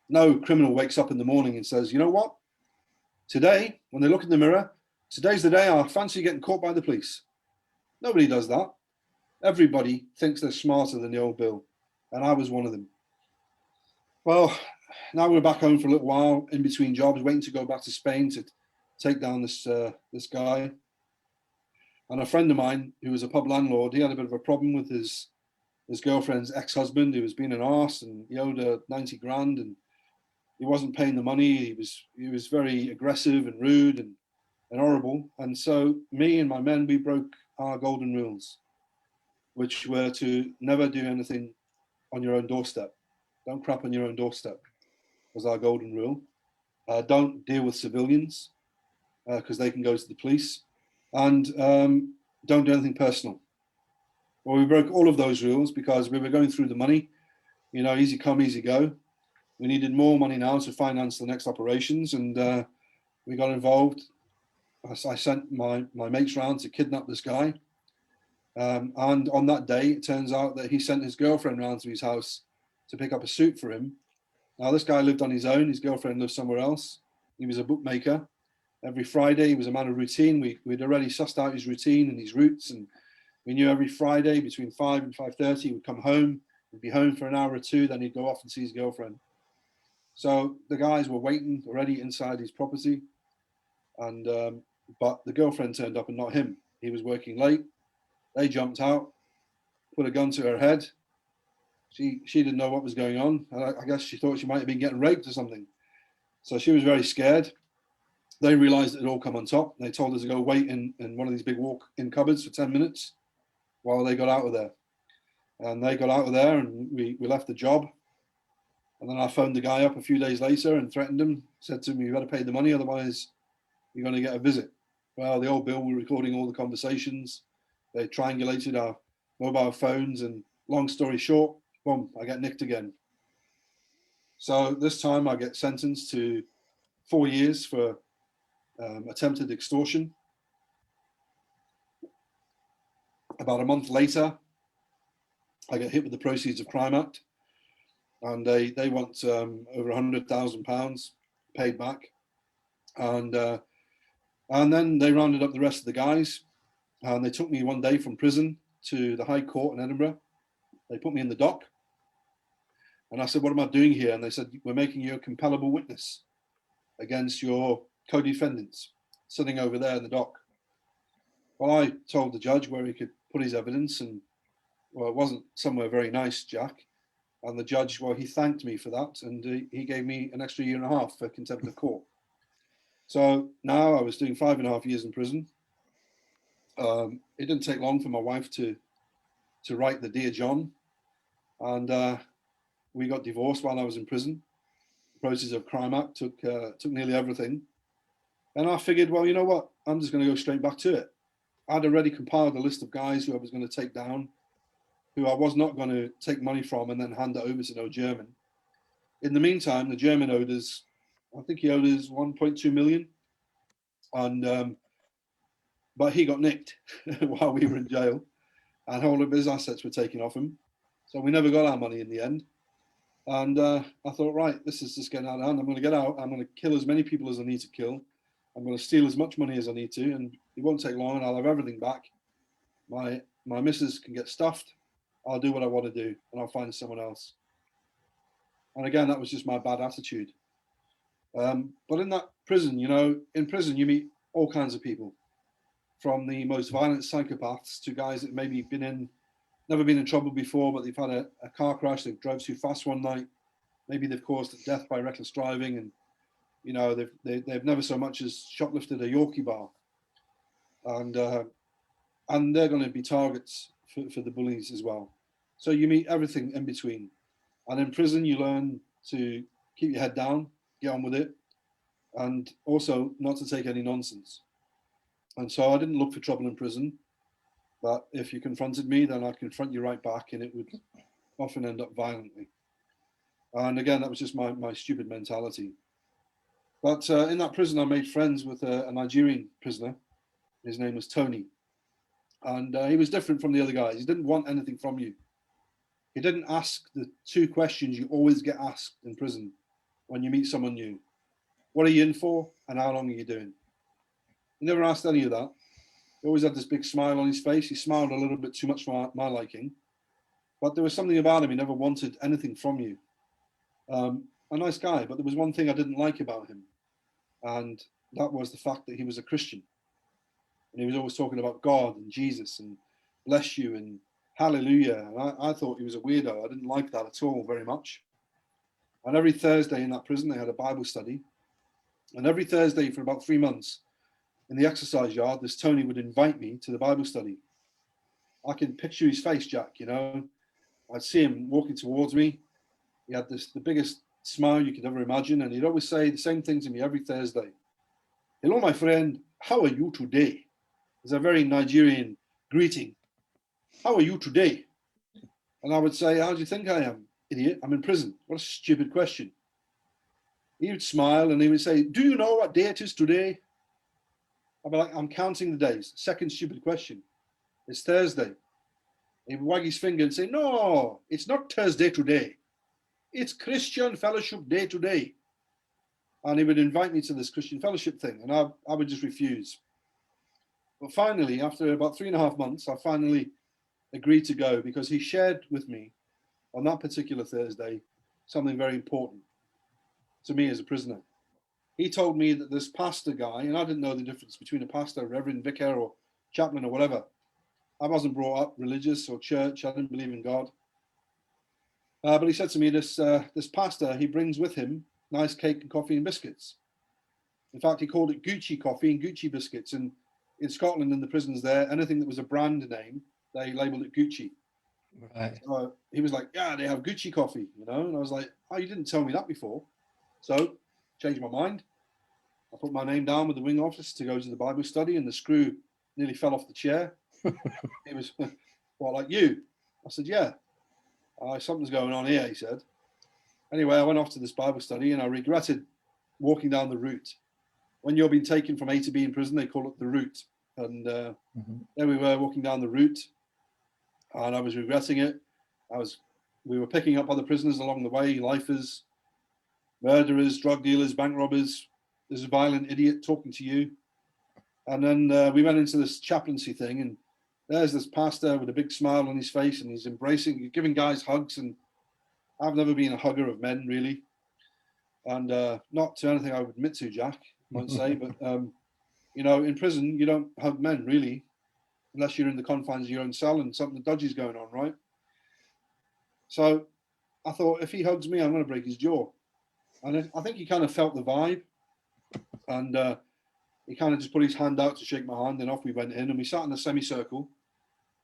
No criminal wakes up in the morning and says, you know what? Today, when they look in the mirror, today's the day I fancy getting caught by the police. Nobody does that. Everybody thinks they're smarter than the old Bill. And I was one of them. Well, now we're back home for a little while, in between jobs, waiting to go back to Spain to take down this guy. And a friend of mine, who was a pub landlord, he had a bit of a problem with his girlfriend's ex-husband, who was being an arse, and he owed her 90 grand, and he wasn't paying the money. He was very aggressive and rude and horrible. And so me and my men, we broke our golden rules, which were to never do anything on your own doorstep. Don't crap on your own doorstep was our golden rule. Don't deal with civilians because they can go to the police. And don't do anything personal. Well, we broke all of those rules because we were going through the money, you know, easy come, easy go. We needed more money now to finance the next operations, and we got involved. I sent my mates round to kidnap this guy. And on that day, it turns out that he sent his girlfriend round to his house to pick up a suit for him. Now, this guy lived on his own. His girlfriend lived somewhere else. He was a bookmaker. Every Friday, he was a man of routine. We'd already sussed out his routine and his routes, and we knew every Friday between 5 and 5:30, he would come home. He'd be home for an hour or two, then he'd go off and see his girlfriend. So the guys were waiting already inside his property, and but the girlfriend turned up and not him. He was working late. They jumped out, put a gun to her head. She didn't know what was going on. I guess she thought she might have been getting raped or something. So she was very scared. They realized it had all come on top. They told us to go wait in one of these big walk-in cupboards for 10 minutes while they got out of there. And they got out of there, and we left the job. And then I phoned the guy up a few days later and threatened him, said to him, you better pay the money, otherwise you're going to get a visit. Well, the old Bill were recording all the conversations. They triangulated our mobile phones, and long story short, boom, I get nicked again. So this time I get sentenced to 4 years for attempted extortion. About a month later, I get hit with the Proceeds of Crime Act, and they want over £100,000 paid back, and then they rounded up the rest of the guys, and they took me one day from prison to the High Court in Edinburgh. They put me in the dock, and I said, "What am I doing here?" And they said, "We're making you a compellable witness against your co-defendants sitting over there in the dock." Well, I told the judge where he could put his evidence, and well, it wasn't somewhere very nice, Jack. And the judge, well, he thanked me for that, and he gave me an extra year and a half for contempt of court. So now I was doing 5.5 years in prison. It didn't take long for my wife to write the Dear John, and we got divorced while I was in prison. The Proceeds of Crime Act took nearly everything, and I figured, well, you know what? I'm just going to go straight back to it. I'd already compiled a list of guys who I was going to take down, who I was not going to take money from and then hand it over to no German. In the meantime, the German owed us, I think he owed us 1.2 million. And but he got nicked while we were in jail, and all of his assets were taken off him. So we never got our money in the end. And I thought, right, this is just getting out of hand. I'm going to get out. I'm going to kill as many people as I need to kill. I'm going to steal as much money as I need to, and it won't take long, and I'll have everything back. My missus can get stuffed. I'll do what I want to do, and I'll find someone else. And again, that was just my bad attitude. But in that prison, in prison you meet all kinds of people, from the most violent psychopaths to guys that maybe never been in trouble before, but they've had a car crash, they drove too fast one night, maybe they've caused death by reckless driving, and they've never so much as shoplifted a Yorkie bar, and they're going to be targets for the bullies as well. So you meet everything in between, and in prison you learn to keep your head down, get on with it, and also not to take any nonsense. And so I didn't look for trouble in prison, but if you confronted me, then I'd confront you right back, and it would often end up violently. And again, that was just my stupid mentality. But in that prison, I made friends with a Nigerian prisoner. His name was Tony. And he was different from the other guys. He didn't want anything from you. He didn't ask the two questions you always get asked in prison when you meet someone new. What are you in for, and how long are you doing? He never asked any of that. He always had this big smile on his face. He smiled a little bit too much for my liking. But there was something about him. He never wanted anything from you. A nice guy, but there was one thing I didn't like about him. And that was the fact that he was a Christian. And he was always talking about God and Jesus and bless you and hallelujah. And I thought he was a weirdo. I didn't like that at all very much. And every Thursday in that prison, they had a Bible study. And every Thursday for about 3 months in the exercise yard, this Tony would invite me to the Bible study. I can picture his face, Jack, I'd see him walking towards me. He had the biggest smile you could ever imagine. And he'd always say the same thing to me every Thursday. Hello, my friend. How are you today? It's a very Nigerian greeting. How are you today? And I would say, how do you think I am, idiot? I'm in prison. What a stupid question. He would smile and he would say, do you know what day it is today? I'd be like, I'm counting the days. Second stupid question. It's Thursday. He would wag his finger and say, no, it's not Thursday today. It's Christian Fellowship Day today. And he would invite me to this Christian Fellowship thing, and I would just refuse. But finally, after about 3.5 months, I finally agreed to go because he shared with me on that particular Thursday something very important to me as a prisoner. He told me that this pastor guy, and I didn't know the difference between a pastor, reverend, vicar, or chaplain, or whatever. I wasn't brought up religious or church. I didn't believe in God. But he said to me, this pastor, he brings with him nice cake and coffee and biscuits. In fact, he called it Gucci coffee and Gucci biscuits. And in Scotland, in the prisons there, anything that was a brand name, they labeled it Gucci. Right. So he was like, yeah, they have Gucci coffee, And I was like, oh, you didn't tell me that before. So changed my mind. I put my name down with the wing office to go to the Bible study, and the screw nearly fell off the chair. He was, what, like you? I said, yeah. Something's going on here, he said. Anyway, I went off to this Bible study, and I regretted walking down the route. When you're being taken from A to B in prison, they call it the route. And there we were walking down the route, and I was regretting it. We were picking up other prisoners along the way, lifers, murderers, drug dealers, bank robbers. There's a violent idiot talking to you. And then we went into this chaplaincy thing, and there's this pastor with a big smile on his face, and he's giving guys hugs. And I've never been a hugger of men, really. And not to anything I would admit to, Jack, I might say. But, in prison, you don't hug men, really, unless you're in the confines of your own cell and something dodgy's going on, right? So I thought, if he hugs me, I'm going to break his jaw. And I think he kind of felt the vibe. And he kind of just put his hand out to shake my hand, and off we went in. And we sat in a semicircle.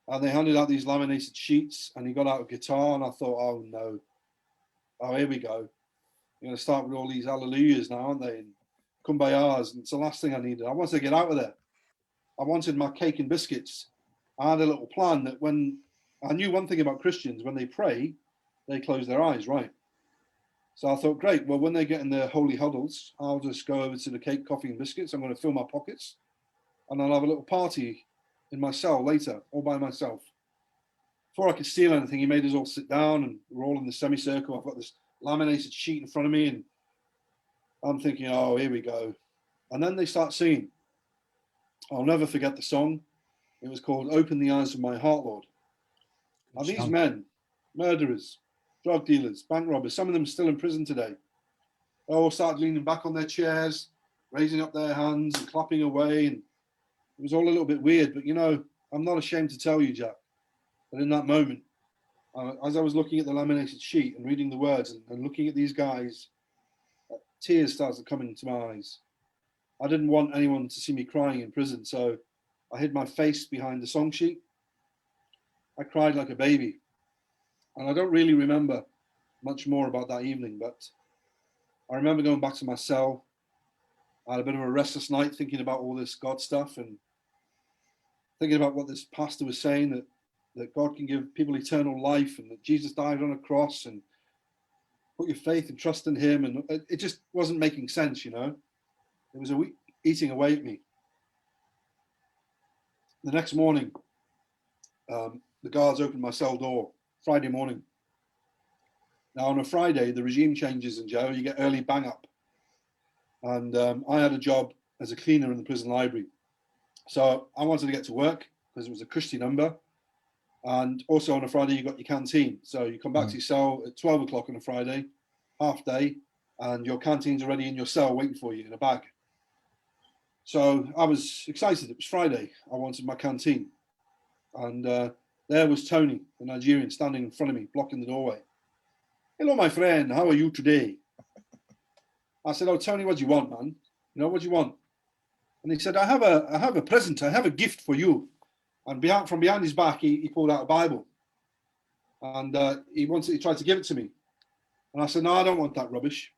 And they handed out these laminated sheets, and he got out a guitar. And I thought, oh, no. Oh, here we go. You're going to start with all these hallelujahs now, aren't they? And kumbayas. And it's the last thing I needed. I wanted to get out of there. I wanted my cake and biscuits. I had a little plan that when I knew one thing about Christians, when they pray, they close their eyes, right? So I thought, great. Well, when they get in their holy huddles, I'll just go over to the cake, coffee, and biscuits. I'm going to fill my pockets, and I'll have a little party in my cell later, all by myself. Before I could steal anything, he made us all sit down, and we're all in the semicircle. I've got this laminated sheet in front of me, and I'm thinking, oh, here we go. And then they start singing. I'll never forget the song. It was called Open the Eyes of My Heart, Lord. And these men, murderers, drug dealers, bank robbers, some of them still in prison today, they all started leaning back on their chairs, raising up their hands and clapping away. And it was all a little bit weird, but I'm not ashamed to tell you, Jack, that in that moment, as I was looking at the laminated sheet and reading the words and looking at these guys, tears started coming into my eyes. I didn't want anyone to see me crying in prison, so I hid my face behind the song sheet. I cried like a baby. And I don't really remember much more about that evening, but I remember going back to my cell. I had a bit of a restless night thinking about all this God stuff and thinking about what this pastor was saying, that God can give people eternal life and that Jesus died on a cross and put your faith and trust in him. And it just wasn't making sense, It was eating away at me. The next morning, the guards opened my cell door, Friday morning. Now, on a Friday, the regime changes in jail. You get early bang up. And I had a job as a cleaner in the prison library. So I wanted to get to work because it was a cushy number. And also on a Friday, you got your canteen. So you come back to your cell at 12 o'clock on a Friday, half day, and your canteen's already in your cell waiting for you in a bag. So I was excited. It was Friday. I wanted my canteen. And there was Tony, the Nigerian, standing in front of me, blocking the doorway. Hello, my friend. How are you today? I said, oh, Tony, what do you want, man? What do you want? And he said, I have a present. I have a gift for you. And from behind his back, he pulled out a Bible. And he tried to give it to me. And I said, no, I don't want that rubbish.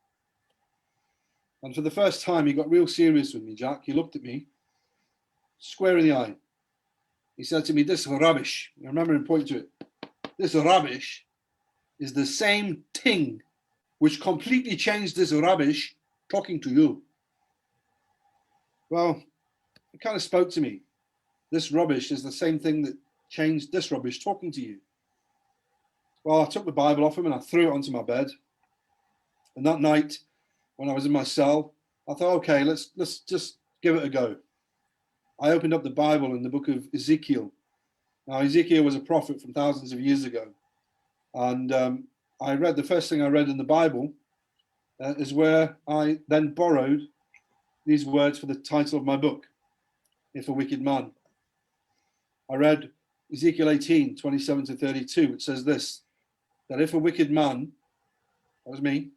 And for the first time, he got real serious with me, Jack. He looked at me, square in the eye. He said to me, this rubbish, I remember him pointing to it, this rubbish is the same thing which completely changed this rubbish talking to you. Well, it kind of spoke to me. This rubbish is the same thing that changed this rubbish talking to you. Well, I took the Bible off him and I threw it onto my bed. And that night, when I was in my cell, I thought, okay, let's just give it a go. I opened up the Bible in the book of Ezekiel. Now, Ezekiel was a prophet from thousands of years ago. And the first thing I read in the Bible is where I then borrowed these words for the title of my book, If a Wicked Man. I read Ezekiel 18, 27 to 32, which says this, that if a wicked man, that was me,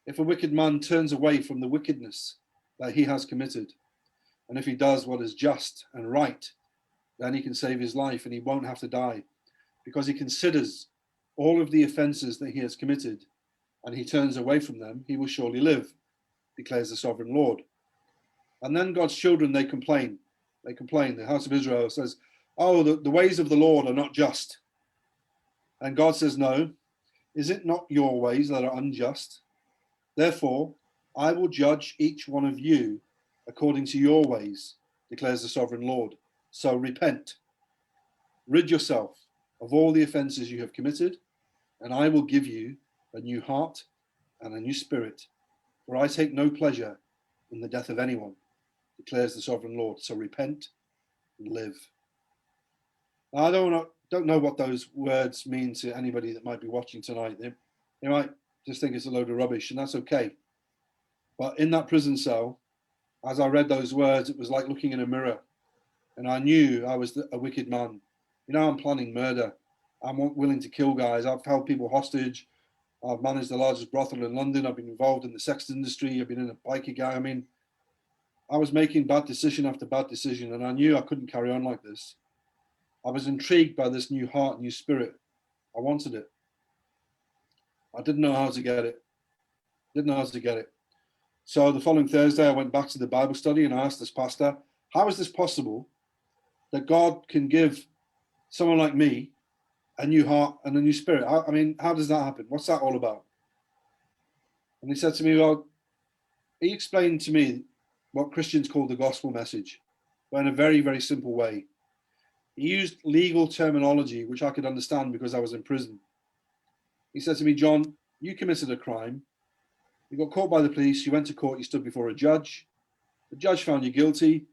if a wicked man turns away from the wickedness that he has committed, and if he does what is just and right, then he can save his life and he won't have to die, because he considers all of the offenses that he has committed and he turns away from them, he will surely live, declares the sovereign Lord. And then God's children, they complain. They complain. The house of Israel says, oh, the ways of the Lord are not just. And God says, no, is it not your ways that are unjust? Therefore, I will judge each one of you according to your ways, declares the sovereign Lord. So repent, rid yourself of all the offenses you have committed, and I will give you a new heart and a new spirit. For I take no pleasure in the death of anyone, declares the sovereign Lord. So repent and live. Now, I don't know what those words mean to anybody that might be watching tonight. They might just think it's a load of rubbish, and that's okay. But in that prison cell, as I read those words, it was like looking in a mirror. And I knew I was a wicked man. I'm planning murder. I'm willing to kill guys. I've held people hostage. I've managed the largest brothel in London. I've been involved in the sex industry. I've been in a bikie gang. I was making bad decision after bad decision, and I knew I couldn't carry on like this. I was intrigued by this new heart, new spirit. I wanted it. I didn't know how to get it. So the following Thursday, I went back to the Bible study and I asked this pastor, how is this possible that God can give someone like me a new heart and a new spirit? How does that happen? What's that all about? And he said to me, well, he explained to me what Christians call the gospel message, but in a very, very simple way. He used legal terminology, which I could understand because I was in prison. He said to me, John, you committed a crime. You got caught by the police. You went to court. You stood before a judge. The judge found you guilty.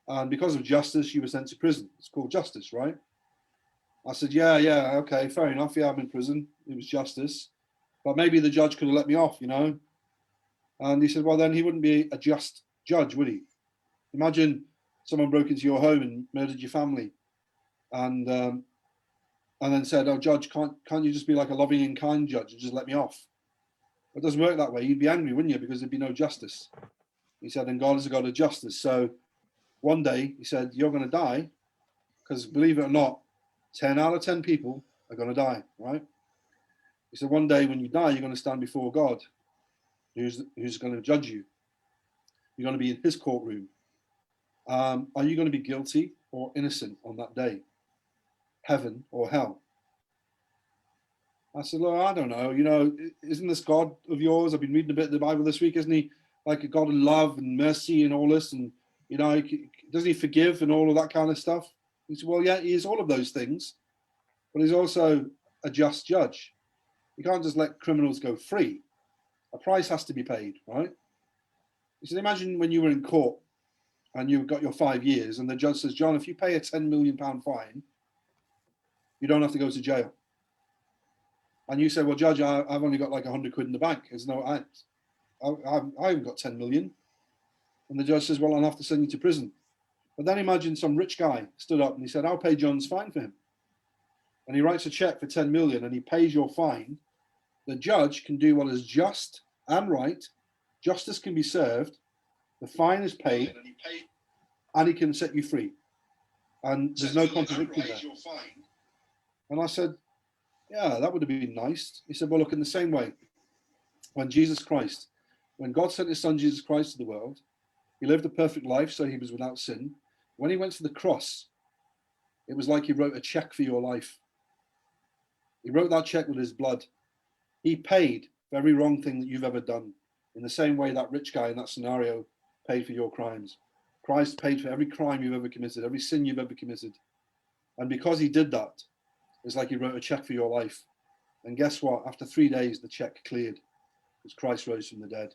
And because of justice, you were sent to prison. It's called justice, right? I said, yeah, okay, fair enough. Yeah, I'm in prison. It was justice. But maybe the judge could have let me off, you know? And he said, well, then he wouldn't be a just judge, would he? Imagine someone broke into your home and murdered your family, and then said, oh, judge, can't you just be like a loving and kind judge and just let me off? It doesn't work that way. You'd be angry, wouldn't you? Because there'd be no justice. He said, and God is a God of justice. So one day he said, you're going to die, because believe it or not, 10 out of 10 people are going to die, right? He said, one day when you die, you're going to stand before God, who's going to judge you. You're going to be in his courtroom. Are you going to be guilty or innocent on that day? Heaven or hell? I said, look, I don't know. You know, isn't this God of yours? I've been reading a bit of the Bible this week. Isn't he like a God of love and mercy and all this? And, you know, doesn't he forgive and all of that kind of stuff? He said, well, yeah, he is all of those things, but he's also a just judge. You can't just let criminals go free. A price has to be paid, right? He said, imagine when you were in court and you got your 5 years and the judge says, John, if you pay a £10 million fine, you don't have to go to jail. And you say, well, judge, I've only got like 100 quid in the bank. There's no, I haven't got 10 million. And the judge says, well, I'll have to send you to prison. But then imagine some rich guy stood up and he said, I'll pay John's fine for him. And he writes a check for 10 million and he pays your fine. The judge can do what is just and right. Justice can be served. The fine is paid and he can set you free. And there's no contradiction there. And I said, yeah, that would have been nice. He said, well, look, in the same way, when God sent his son, Jesus Christ, to the world, he lived a perfect life, so he was without sin. When he went to the cross, it was like he wrote a check for your life. He wrote that check with his blood. He paid for every wrong thing that you've ever done, in the same way that rich guy in that scenario paid for your crimes. Christ paid for every crime you've ever committed, every sin you've ever committed. And because he did that, it's like he wrote a check for your life. And guess what? After 3 days, the check cleared because Christ rose from the dead.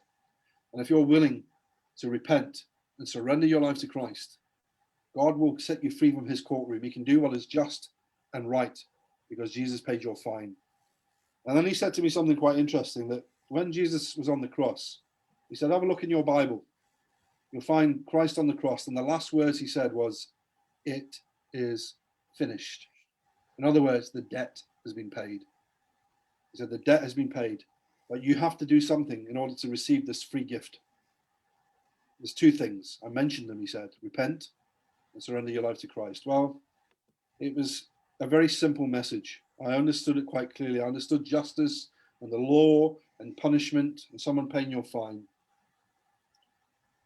And if you're willing to repent and surrender your life to Christ, God will set you free from his courtroom. He can do what is just and right because Jesus paid your fine. And then he said to me something quite interesting, that when Jesus was on the cross, he said, have a look in your Bible. You'll find Christ on the cross. And the last words he said was, it is finished. In other words, the debt has been paid. He said, the debt has been paid, but you have to do something in order to receive this free gift. There's two things. I mentioned them, he said, repent and surrender your life to Christ. Well, it was a very simple message. I understood it quite clearly. I understood justice and the law and punishment and someone paying your fine.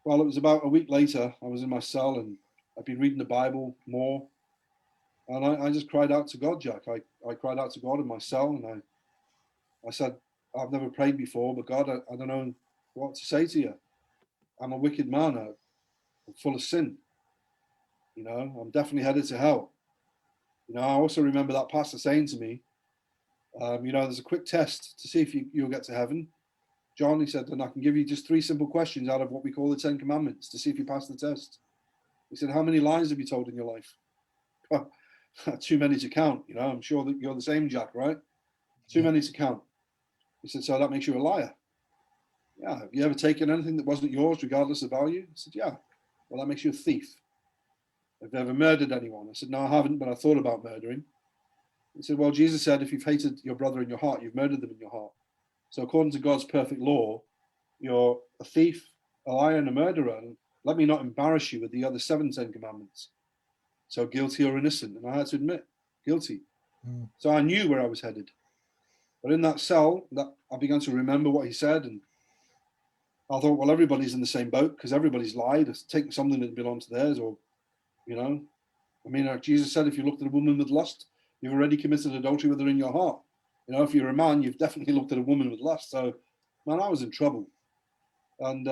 Well, it was about a week later, I was in my cell and I'd been reading the Bible more. And I just cried out to God, Jack. I cried out to God in my cell and I said, I've never prayed before, but God, I don't know what to say to you. I'm a wicked man. I'm full of sin. You know, I'm definitely headed to hell. You know, I also remember that pastor saying to me, you know, there's a quick test to see if you'll get to heaven. John, he said, and I can give you just 3 simple questions out of what we call the 10 Commandments to see if you pass the test. He said, how many lies have you told in your life? Too many to count. You know, I'm sure that you're the same, Jack, right? Too many to count. He said, so that makes you a liar. Yeah. Have you ever taken anything that wasn't yours, regardless of value? I said, yeah. Well, that makes you a thief. Have you ever murdered anyone? I said, no, I haven't, but I thought about murdering. He said, well, Jesus said, if you've hated your brother in your heart, you've murdered them in your heart. So according to God's perfect law, you're a thief, a liar, and a murderer. And let me not embarrass you with the other 7 Ten Commandments. So guilty or innocent. And I had to admit, guilty. So I knew where I was headed. But in that cell, I began to remember what he said. And I thought, well, everybody's in the same boat because everybody's lied, taken something that belonged to theirs, or, you know. I mean, like Jesus said, if you looked at a woman with lust, you've already committed adultery with her in your heart. You know, if you're a man, you've definitely looked at a woman with lust. So, man, I was in trouble. And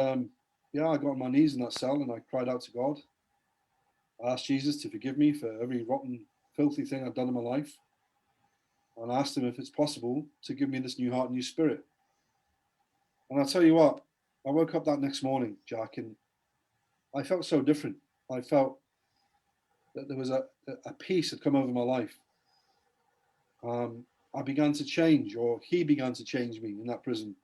yeah, I got on my knees in that cell and I cried out to God. I asked Jesus to forgive me for every rotten, filthy thing I've done in my life. And I asked him if it's possible to give me this new heart, new spirit. And I'll tell you what, I woke up that next morning, Jack, and I felt so different. I felt that there was a peace had come over my life. I began to change, or he began to change me in that prison.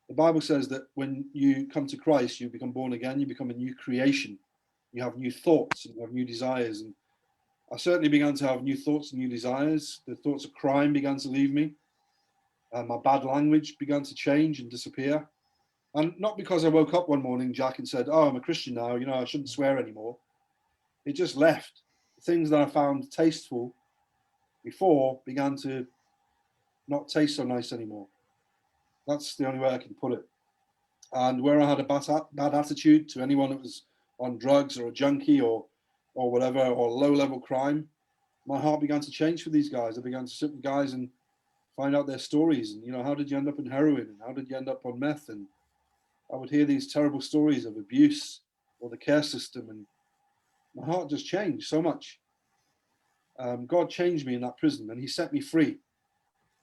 The Bible says that when you come to Christ, you become born again, you become a new creation. You have new thoughts, and you have new desires. And I certainly began to have new thoughts and new desires. The thoughts of crime began to leave me. My bad language began to change and disappear. And not because I woke up one morning, Jack, and said, "Oh, I'm a Christian now, I shouldn't swear anymore." It just left. The things that I found tasteful before began to not taste so nice anymore. That's the only way I can put it. And where I had a bad attitude to anyone that was on drugs or a junkie or whatever, or low-level crime, my heart began to change for these guys. I began to sit with guys and find out their stories. And, how did you end up in heroin? And how did you end up on meth? And I would hear these terrible stories of abuse or the care system. And my heart just changed so much. God changed me in that prison, and he set me free.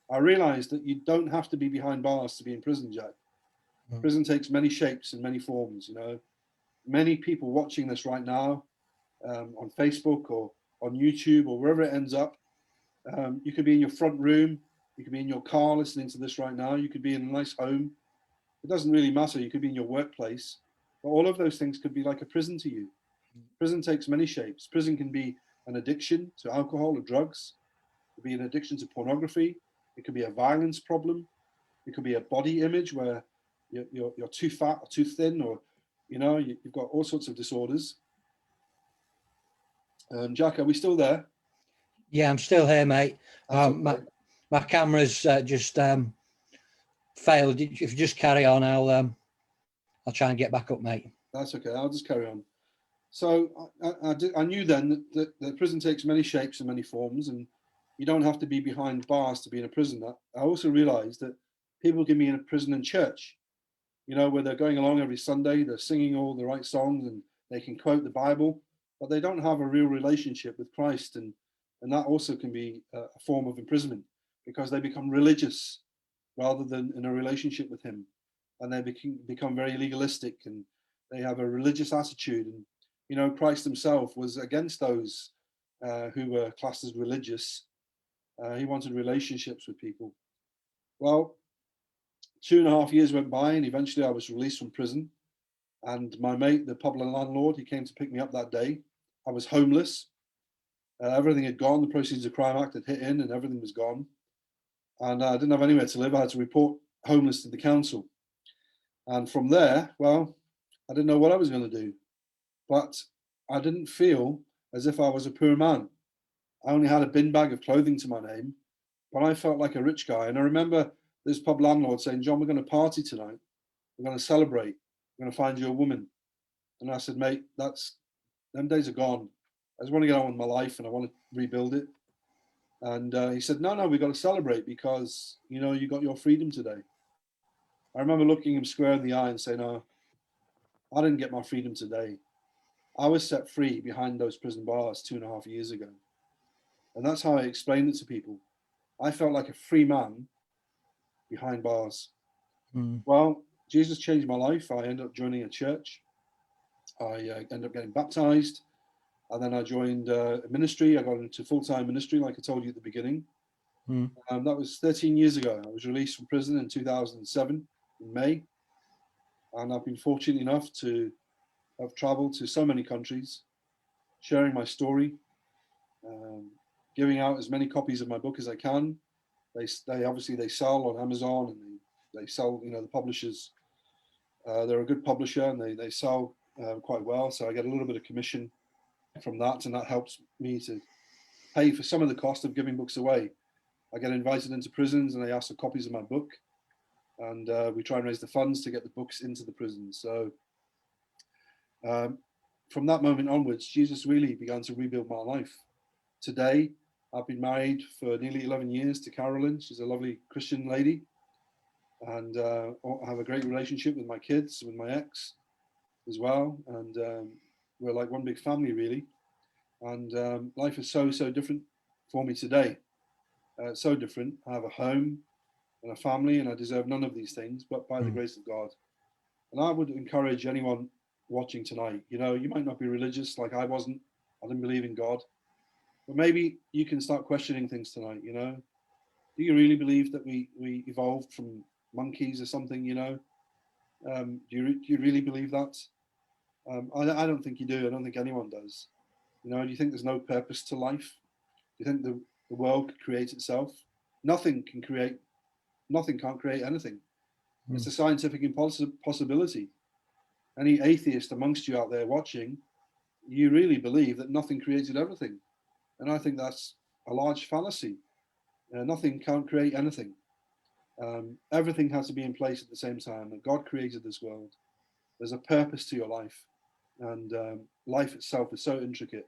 I realized that you don't have to be behind bars to be in prison, Jack. Prison takes many shapes and many forms. Many people watching this right now on Facebook or on YouTube or wherever it ends up. You could be in your front room. You could be in your car listening to this right now. You could be in a nice home. It doesn't really matter. You could be in your workplace. But all of those things could be like a prison to you. Prison takes many shapes. Prison can be an addiction to alcohol or drugs. It could be an addiction to pornography. It could be a violence problem. It could be a body image where you're too fat or too thin, or you've got all sorts of disorders. Jack, are we still there? Yeah, I'm still here, mate. My camera's just failed. If you just carry on, I'll try and get back up, mate. That's okay. I'll just carry on. So I knew then that prison takes many shapes and many forms, and you don't have to be behind bars to be in a prison. I also realized that people can be in a prison and church, where they're going along every Sunday, they're singing all the right songs, and they can quote the Bible, but they don't have a real relationship with Christ. And that also can be a form of imprisonment, because they become religious rather than in a relationship with him. And they become very legalistic, and they have a religious attitude. And, Christ himself was against those who were classed as religious. He wanted relationships with people. Well, 2.5 years went by, and eventually I was released from prison. And my mate, the pub landlord, he came to pick me up that day. I was homeless. Everything had gone. The Proceeds of Crime Act had hit in, and everything was gone. And I didn't have anywhere to live. I had to report homeless to the council. And from there, well, I didn't know what I was going to do. But I didn't feel as if I was a poor man. I only had a bin bag of clothing to my name, but I felt like a rich guy. And I remember this pub landlord saying, "John, we're going to party tonight. We're going to celebrate. We're going to find you a woman." And I said, "Mate, them days are gone. I just want to get on with my life, and I want to rebuild it." And he said, "No, we've got to celebrate because, you got your freedom today." I remember looking him square in the eye and saying, "No, I didn't get my freedom today. I was set free behind those prison bars 2.5 years ago." And that's how I explained it to people. I felt like a free man behind bars. Well, Jesus changed my life. I ended up joining a church. I ended up getting baptized. And then I joined a ministry. I got into full-time ministry, like I told you at the beginning. That was 13 years ago. I was released from prison in 2007, in May. And I've been fortunate enough to have traveled to so many countries, sharing my story, giving out as many copies of my book as I can. They obviously they sell on Amazon, and they sell, the publishers. They're a good publisher, and they sell quite well. So I get a little bit of commission from that, and that helps me to pay for some of the cost of giving books away. I get invited into prisons, and they ask for copies of my book, and we try and raise the funds to get the books into the prisons. So from that moment onwards, Jesus really began to rebuild my life. Today, I've been married for nearly 11 years to Carolyn. She's a lovely Christian lady, and I have a great relationship with my kids, with my ex as well, and we're like one big family, really. And life is so different for me today. So different. I have a home. and a family, and I deserve none of these things, but by the grace of God. And I would encourage anyone watching tonight, you know, you might not be religious like I wasn't. I didn't believe in God. But maybe you can start questioning things tonight, you know. Do you really believe that we evolved from monkeys or something, you know? Do you really believe that? I don't think you do. I don't think anyone does. You know, do you think there's no purpose to life? Do you think the world could create itself? Nothing can create, nothing can't create anything. It's a scientific impossibility. Any atheist amongst you out there watching, you really believe that nothing created everything. And I think that's a large fallacy. Nothing can't create anything. Everything has to be in place at the same time. That God created this world. There's a purpose to your life, and life itself is so intricate.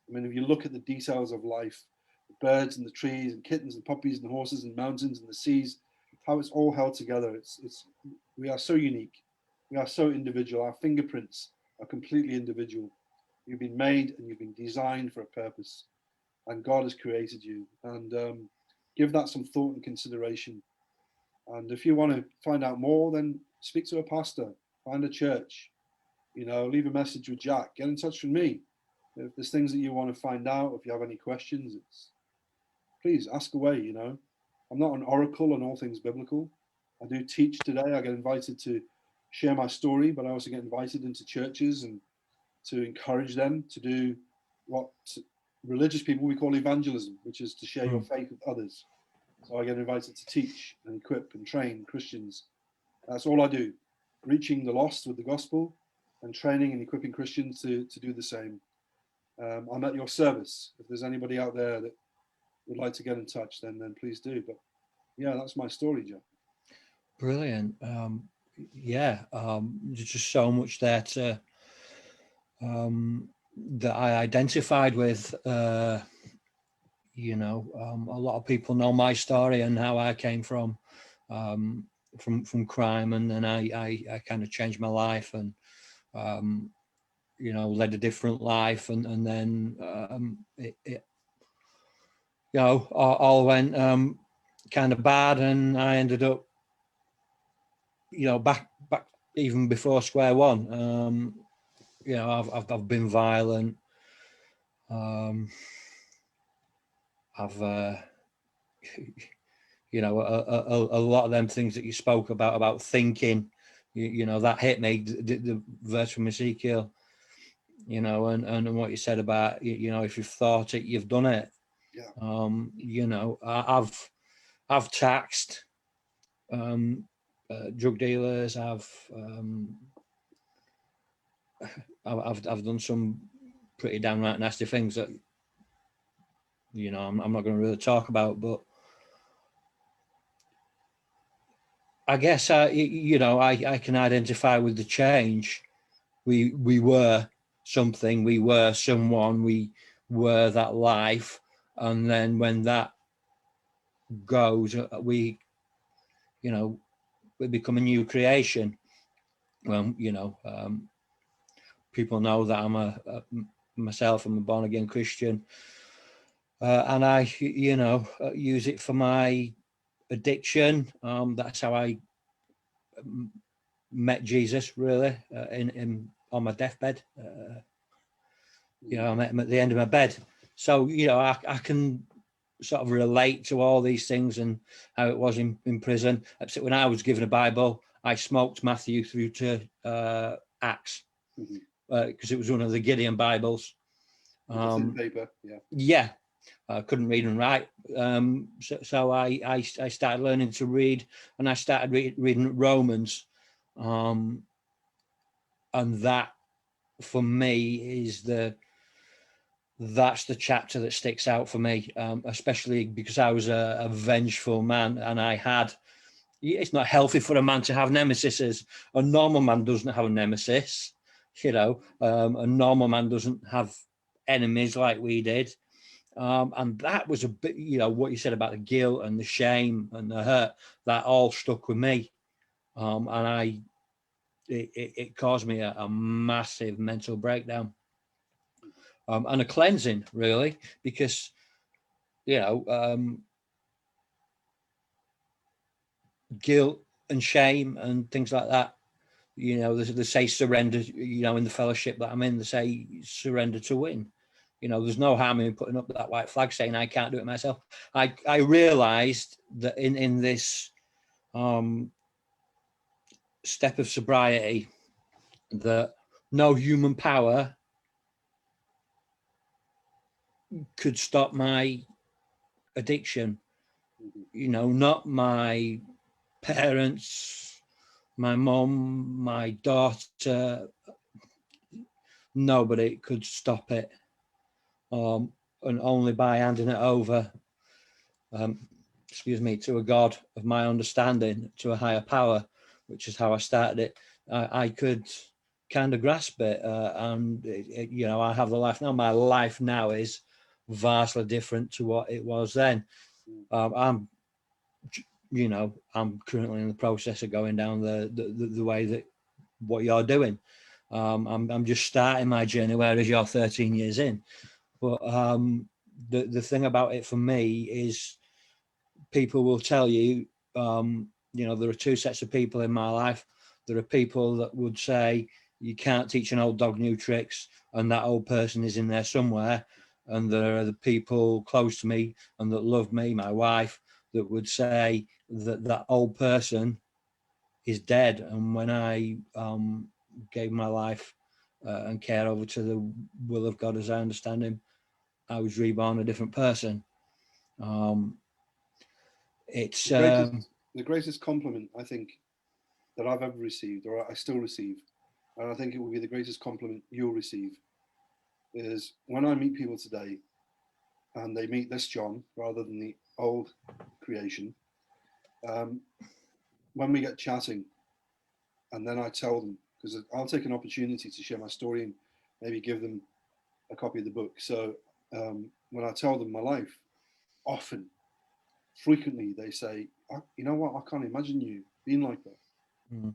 I mean, if you look at the details of life, the birds and the trees and kittens and puppies and horses and mountains and the seas, how it's all held together. It's we are so unique. We are so individual. Our fingerprints are completely individual. You've been made and you've been designed for a purpose, and God has created you. And give that some thought and consideration. And if you want to find out more, then speak to a pastor, find a church, you know, leave a message with Jack, get in touch with me. If there's things that you want to find out, if you have any questions, please ask away, you know. I'm not an oracle on all things biblical. I do teach today. I get invited to share my story, but I also get invited into churches and to encourage them to do what religious people we call evangelism, which is to share your faith with others. So I get invited to teach and equip and train Christians. That's all I do, reaching the lost with the gospel and training and equipping Christians to do the same. I'm at your service. If there's anybody out there that would like to get in touch, then please do. But yeah, that's my story, Joe. Brilliant. Yeah, there's just so much there to, that I identified with. You know, a lot of people know my story and how I came from crime, and then I kind of changed my life and you know, led a different life, and then it you know, all went kind of bad, and I ended up, you know, back even before square one. You know, I've been violent. I've you know, a lot of them things that you spoke about thinking, you know, that hit me, the verse from Ezekiel, you know, and what you said about, you know, if you've thought it, you've done it. Yeah. You know, I've taxed drug dealers. I've done some pretty downright nasty things that, you know, I'm not going to really talk about, but I guess you know, I can identify with the change. We were something, we were someone, we were that life, and then when that goes, we, you know, we become a new creation. Well, you know, people know that myself, I'm a born again Christian, and I, you know, use it for my addiction. That's how I met Jesus, really, in on my deathbed. You know, I met him at the end of my bed. So, you know, I can sort of relate to all these things and how it was in prison. Except when I was given a Bible, I smoked Matthew through to Acts, because it was one of the Gideon Bibles. Paper, yeah. Yeah, I couldn't read and write, so I started learning to read, and I started reading Romans, and that for me is that's the chapter that sticks out for me, especially because I was a vengeful man, and I had. It's not healthy for a man to have nemesis. A normal man doesn't have a nemesis. You know, a normal man doesn't have enemies like we did. And that was a bit, you know, what you said about the guilt and the shame and the hurt, that all stuck with me. And it caused me a massive mental breakdown, and a cleansing, really, because, you know, guilt and shame and things like that. You know, they say surrender, you know, in the fellowship that I'm in, they say surrender to win. You know, there's no harm in putting up that white flag saying I can't do it myself. I realized that in this step of sobriety, that no human power could stop my addiction. You know, not my parents, my mum, my daughter, nobody could stop it. And only by handing it over, to a God of my understanding, to a higher power, which is how I started it, I could kind of grasp it. And, you know, I have the life now. My life now is vastly different to what it was then. I'm currently in the process of going down the way that what you're doing. I'm just starting my journey, whereas you're 13 years in. But the thing about it for me is people will tell you, you know, there are two sets of people in my life. There are people that would say you can't teach an old dog new tricks, and that old person is in there somewhere. And there are the people close to me and that love me, my wife, that would say that that old person is dead. And when I gave my life and care over to the will of God as I understand him, I was reborn a different person. It's The greatest compliment I think that I've ever received, or I still receive, and I think it will be the greatest compliment you'll receive, is when I meet people today and they meet this John rather than the old creation. When we get chatting, and then I tell them, because I'll take an opportunity to share my story and maybe give them a copy of the book. So when I tell them my life, often, frequently, they say, "You know what? I can't imagine you being like that." Mm.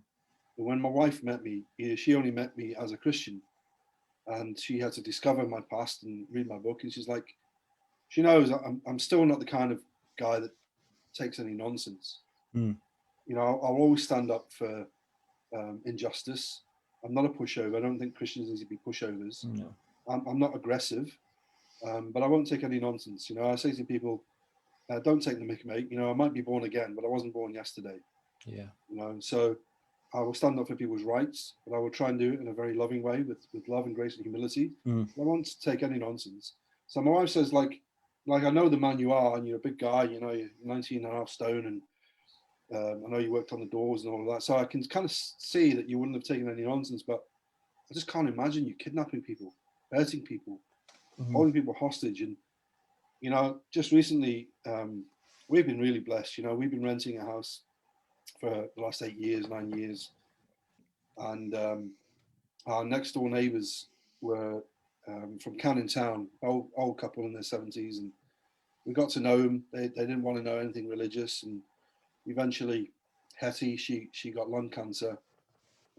But when my wife met me, she only met me as a Christian, and she had to discover my past and read my book. And she's like, she knows I'm still not the kind of guy that takes any nonsense. Mm. You know, I'll always stand up for injustice. I'm not a pushover. I don't think Christians need to be pushovers. No. I'm not aggressive, but I won't take any nonsense. You know, I say to people, don't take the mick, mate. You know, I might be born again, but I wasn't born yesterday. Yeah. You know, so I will stand up for people's rights, but I will try and do it in a very loving way with love and grace and humility. Mm. I won't take any nonsense. So my wife says, like I know the man you are, and you're a big guy, you know, you're 19 and a half stone, and I know you worked on the doors and all of that. So I can kind of see that you wouldn't have taken any nonsense, but I just can't imagine you kidnapping people, hurting people, holding people hostage. And, you know, just recently, we've been really blessed. You know, we've been renting a house for the last 9 years. And our next door neighbours were from Canning Town, old couple in their 70s. And we got to know them. They didn't want to know anything religious. And eventually, Hetty, she got lung cancer.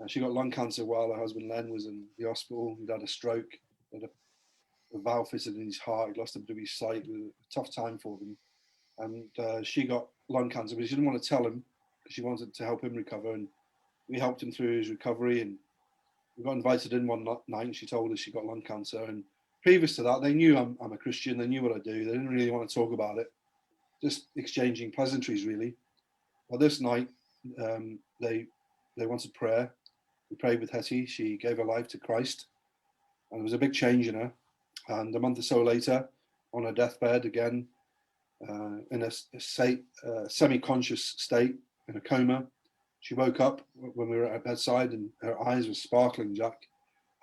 She got lung cancer while her husband Len was in the hospital. He'd had a stroke, had a valve fitted in his heart. He'd lost a bit of his sight. It was a tough time for them. And she got lung cancer, but she didn't want to tell him because she wanted to help him recover. And we helped him through his recovery. And we got invited in one night, and she told us she got lung cancer. And previous to that, they knew I'm a Christian. They knew what I do. They didn't really want to talk about it, just exchanging pleasantries, really. Well, this night, they wanted prayer. We prayed with Hetty. She gave her life to Christ, and there was a big change in her. And a month or so later, on her deathbed again, in a semi-conscious state, in a coma, she woke up when we were at her bedside, and her eyes were sparkling, Jack.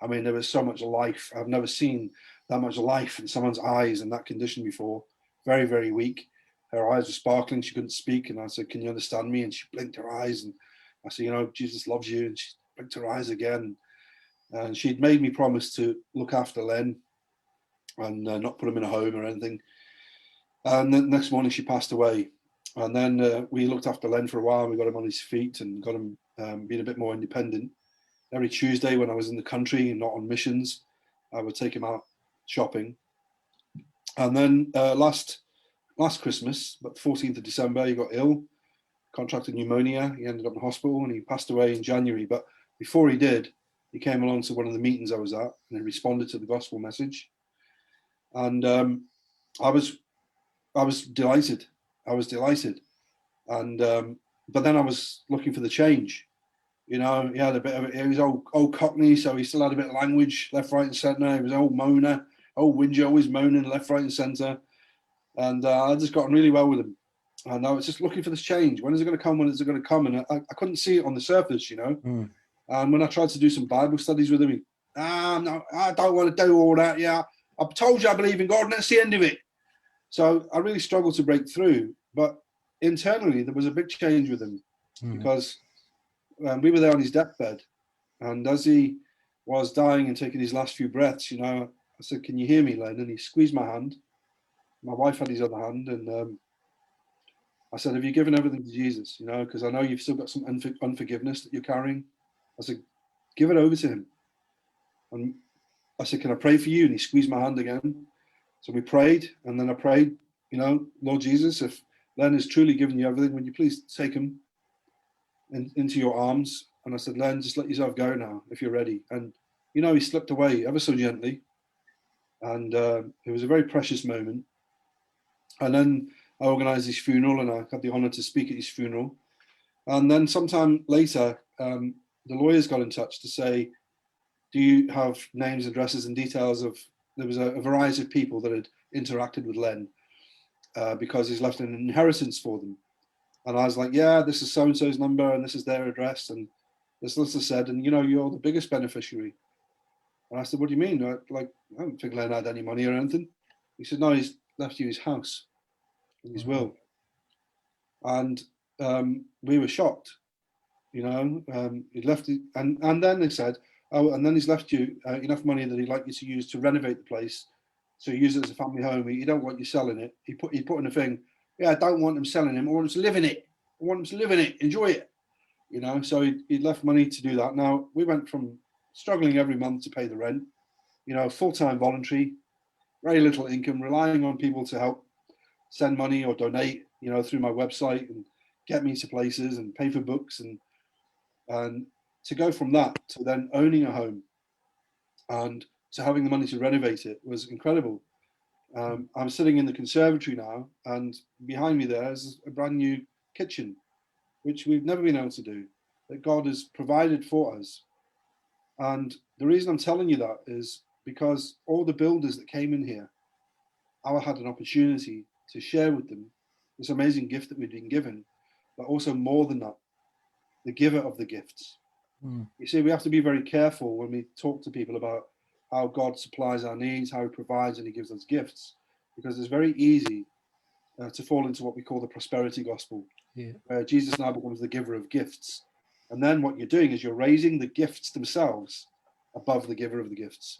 I mean, there was so much life. I've never seen that much life in someone's eyes in that condition before. Very, very weak. Her eyes were sparkling. She couldn't speak. And I said, "Can you understand me?" And she blinked her eyes. And I said, "You know, Jesus loves you." And she blinked her eyes again. And she'd made me promise to look after Len and not put him in a home or anything. And the next morning she passed away. And then we looked after Len for a while. We got him on his feet and got him being a bit more independent. Every Tuesday when I was in the country and not on missions, I would take him out shopping. And then last Christmas, about the 14th of December, he got ill. contracted pneumonia. He ended up in hospital and he passed away in January. But before he did, he came along to one of the meetings I was at and he responded to the gospel message. And I was delighted. I was delighted. And but then I was looking for the change. You know, he had a bit of it. He was old Cockney, so he still had a bit of language, left, right, and centre. He was an old moaner, old whinger, always moaning left, right, and centre. And I just got on really well with him. And I was just looking for this change. When is it going to come? When is it going to come? And I couldn't see it on the surface, you know. Mm. And when I tried to do some Bible studies with him, no, I don't want to do all that. Yeah, I've told you I believe in God, and that's the end of it. So I really struggled to break through. But internally, there was a big change with him because we were there on his deathbed. And as he was dying and taking his last few breaths, you know, I said, "Can you hear me, Len?" And he squeezed my hand. My wife had his other hand. And I said, "Have you given everything to Jesus? You know, because I know you've still got some unforgiveness that you're carrying." I said, "Give it over to him." And I said, "Can I pray for you?" And he squeezed my hand again. So we prayed. And then I prayed, you know, "Lord Jesus, if Len has truly given you everything, would you please take him into your arms?" And I said, "Len, just let yourself go now, if you're ready." And, you know, he slipped away ever so gently. And it was a very precious moment. And then I organised his funeral and I had the honour to speak at his funeral. And then sometime later, the lawyers got in touch to say, "Do you have names, addresses and details of," there was a variety of people that had interacted with Len because he's left an inheritance for them. And I was like, "Yeah, this is so-and-so's number and this is their address." And this solicitor said, "And you know, you're the biggest beneficiary." And I said, "What do you mean? I don't think Len had any money or anything." He said, "No, he's left you his house in his will." And we were shocked, you know. He'd left it, and then they said, "Oh, and then he's left you enough money that he'd like you to use to renovate the place, so you use it as a family home. You don't want you selling it." He put in a thing, "Yeah, I don't want him selling him. I want him to live in it. I want him to live in it, enjoy it." You know, so he left money to do that. Now we went from struggling every month to pay the rent, you know, full-time voluntary, very little income, relying on people to help send money or donate, you know, through my website and get me to places and pay for books, and to go from that to then owning a home and to having the money to renovate it was incredible. I'm sitting in the conservatory now, and behind me there is a brand new kitchen, which we've never been able to do, that God has provided for us. And the reason I'm telling you that is because all the builders that came in here, I had an opportunity to share with them this amazing gift that we've been given, but also more than that, the giver of the gifts. You see, we have to be very careful when we talk to people about how God supplies our needs, how he provides and he gives us gifts, because it's very easy to fall into what we call the prosperity gospel, where Jesus now becomes the giver of gifts. And then what you're doing is you're raising the gifts themselves above the giver of the gifts.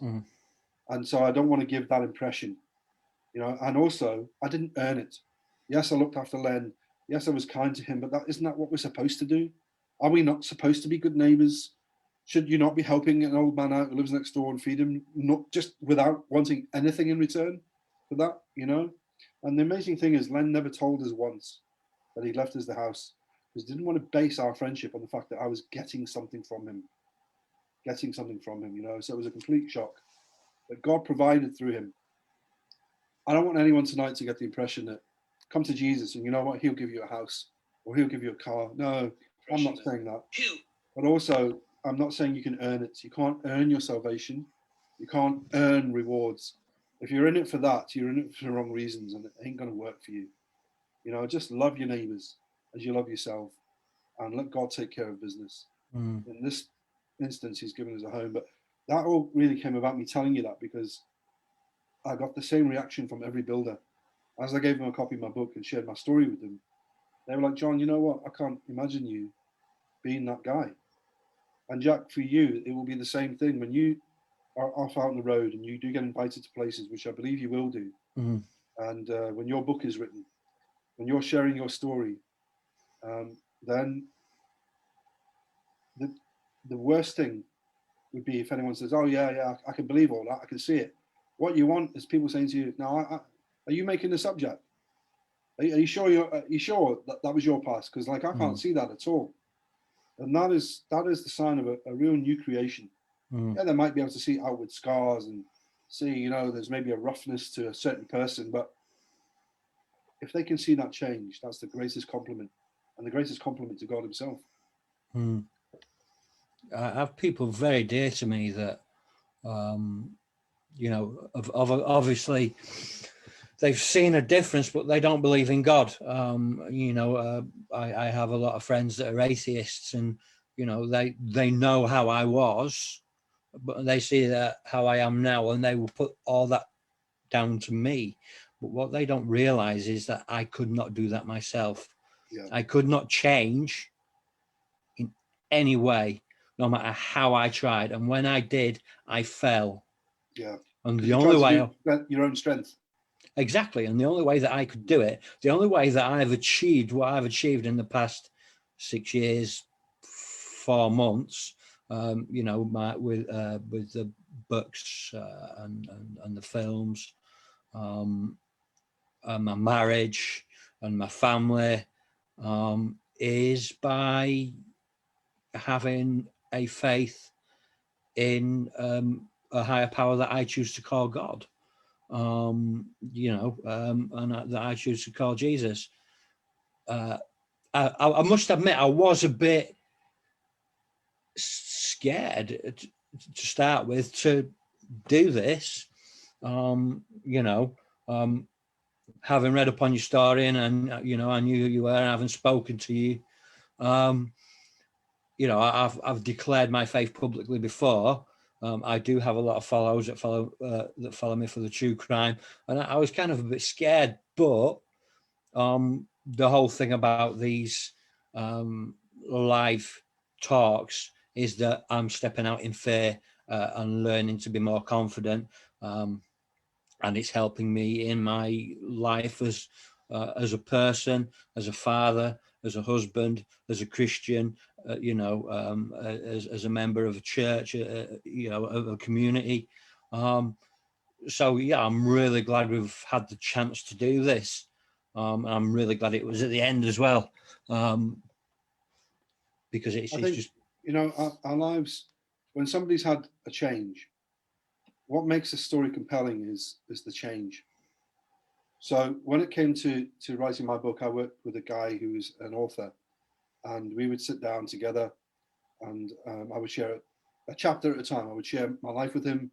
And so I don't want to give that impression, you know. And also, I didn't earn it. Yes, I looked after Len. Yes, I was kind to him, but isn't that what we're supposed to do? Are we not supposed to be good neighbours? Should you not be helping an old man out who lives next door and feed him, not just without wanting anything in return for that, you know? And the amazing thing is, Len never told us once that he left us the house, because he didn't want to base our friendship on the fact that I was getting something from him, you know? So it was a complete shock. But God provided through him. I don't want anyone tonight to get the impression that come to Jesus and you know what, he'll give you a house or he'll give you a car. No, I'm not saying that. But also, I'm not saying you can earn it. You can't earn your salvation. You can't earn rewards. If you're in it for that, you're in it for the wrong reasons and it ain't going to work for you. You know, just love your neighbours as you love yourself and let God take care of business. In this instance, he's given us a home. But that all really came about me telling you that because I got the same reaction from every builder. As I gave them a copy of my book and shared my story with them, they were like, "John, you know what? I can't imagine you being that guy." And Jack, for you, it will be the same thing when you are off out on the road and you do get invited to places, which I believe you will do. And when your book is written, when you're sharing your story, then the worst thing would be if anyone says, "Oh yeah, I can believe all that, I can see it." What you want is people saying to you, "Now, are you making this up, Jack? Are you sure that was your past? Because like I can't see that at all. And that is the sign of a real new creation. Yeah, they might be able to see outward scars and see, there's maybe a roughness to a certain person, but if they can see that change, that's the greatest compliment, and the greatest compliment to God himself. I have people very dear to me that, obviously they've seen a difference, but they don't believe in God. I have a lot of friends that are atheists, and, they know how I was, but they see that how I am now, and they will put all that down to me. But what they don't realize is that I could not do that myself. Yeah. I could not change in any way, no matter how I tried. And when I did, I fell. Yeah. And the only way your own strength. Exactly. And the only way that I could do it, the only way that I've achieved what I've achieved in the past 6 years, 4 months, with the books and the films, and my marriage and my family, is by having a faith in a higher power that I choose to call God. And that I choose to call Jesus. I must admit, I was a bit scared to start with to do this. Having read up on your story and I knew who you were, and having spoken to you, I've declared my faith publicly before. I do have a lot of followers that follow me for the true crime, and I was kind of a bit scared. But the whole thing about these live talks is that I'm stepping out in fear and learning to be more confident, and it's helping me in my life as a person, as a father, as a husband, as a Christian, as a member of a church, of a community. So yeah, I'm really glad we've had the chance to do this. I'm really glad it was at the end as well, because it's just our lives. When somebody's had a change, what makes a story compelling is the change. So when it came to writing my book, I worked with a guy who's an author, and we would sit down together, and I would share a chapter at a time. I would share my life with him.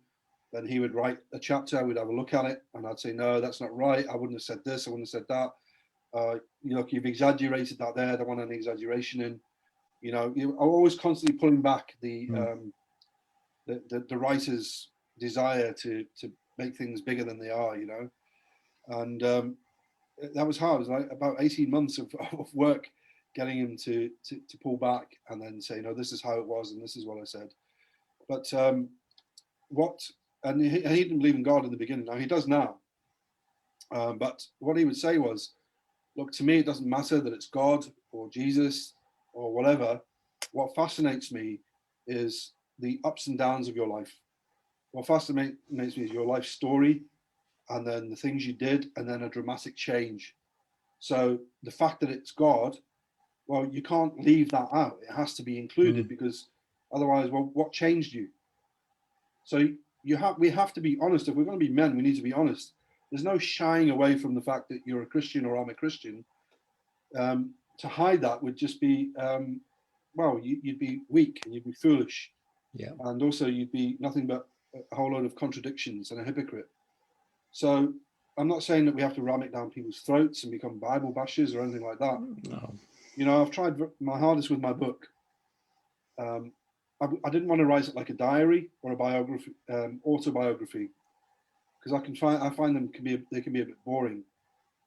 Then he would write a chapter. We'd have a look at it, and I'd say, no, that's not right. I wouldn't have said this. I wouldn't have said that. You've exaggerated that there. I don't want any exaggeration in. I'm always constantly pulling back the writer's desire to make things bigger than they are. And that was hard. It was like about 18 months of work getting him to pull back and then say, no, this is how it was and this is what I said. But and he didn't believe in God in the beginning. Now he does now. But what he would say was, look, to me, it doesn't matter that it's God or Jesus or whatever. What fascinates me is the ups and downs of your life. What fascinates me is your life story, and then the things you did, and then a dramatic change. So the fact that it's God, well, you can't leave that out. It has to be included, because otherwise, well, what changed you? So we have to be honest. If we're going to be men, we need to be honest. There's no shying away from the fact that you're a Christian or I'm a Christian. To hide that would just be, you'd be weak and you'd be foolish. Yeah. And also you'd be nothing but a whole load of contradictions and a hypocrite. So I'm not saying that we have to ram it down people's throats and become Bible bashers or anything like that. No. I've tried my hardest with my book. I didn't want to write it like a diary or a biography, autobiography, because I find they can be a bit boring.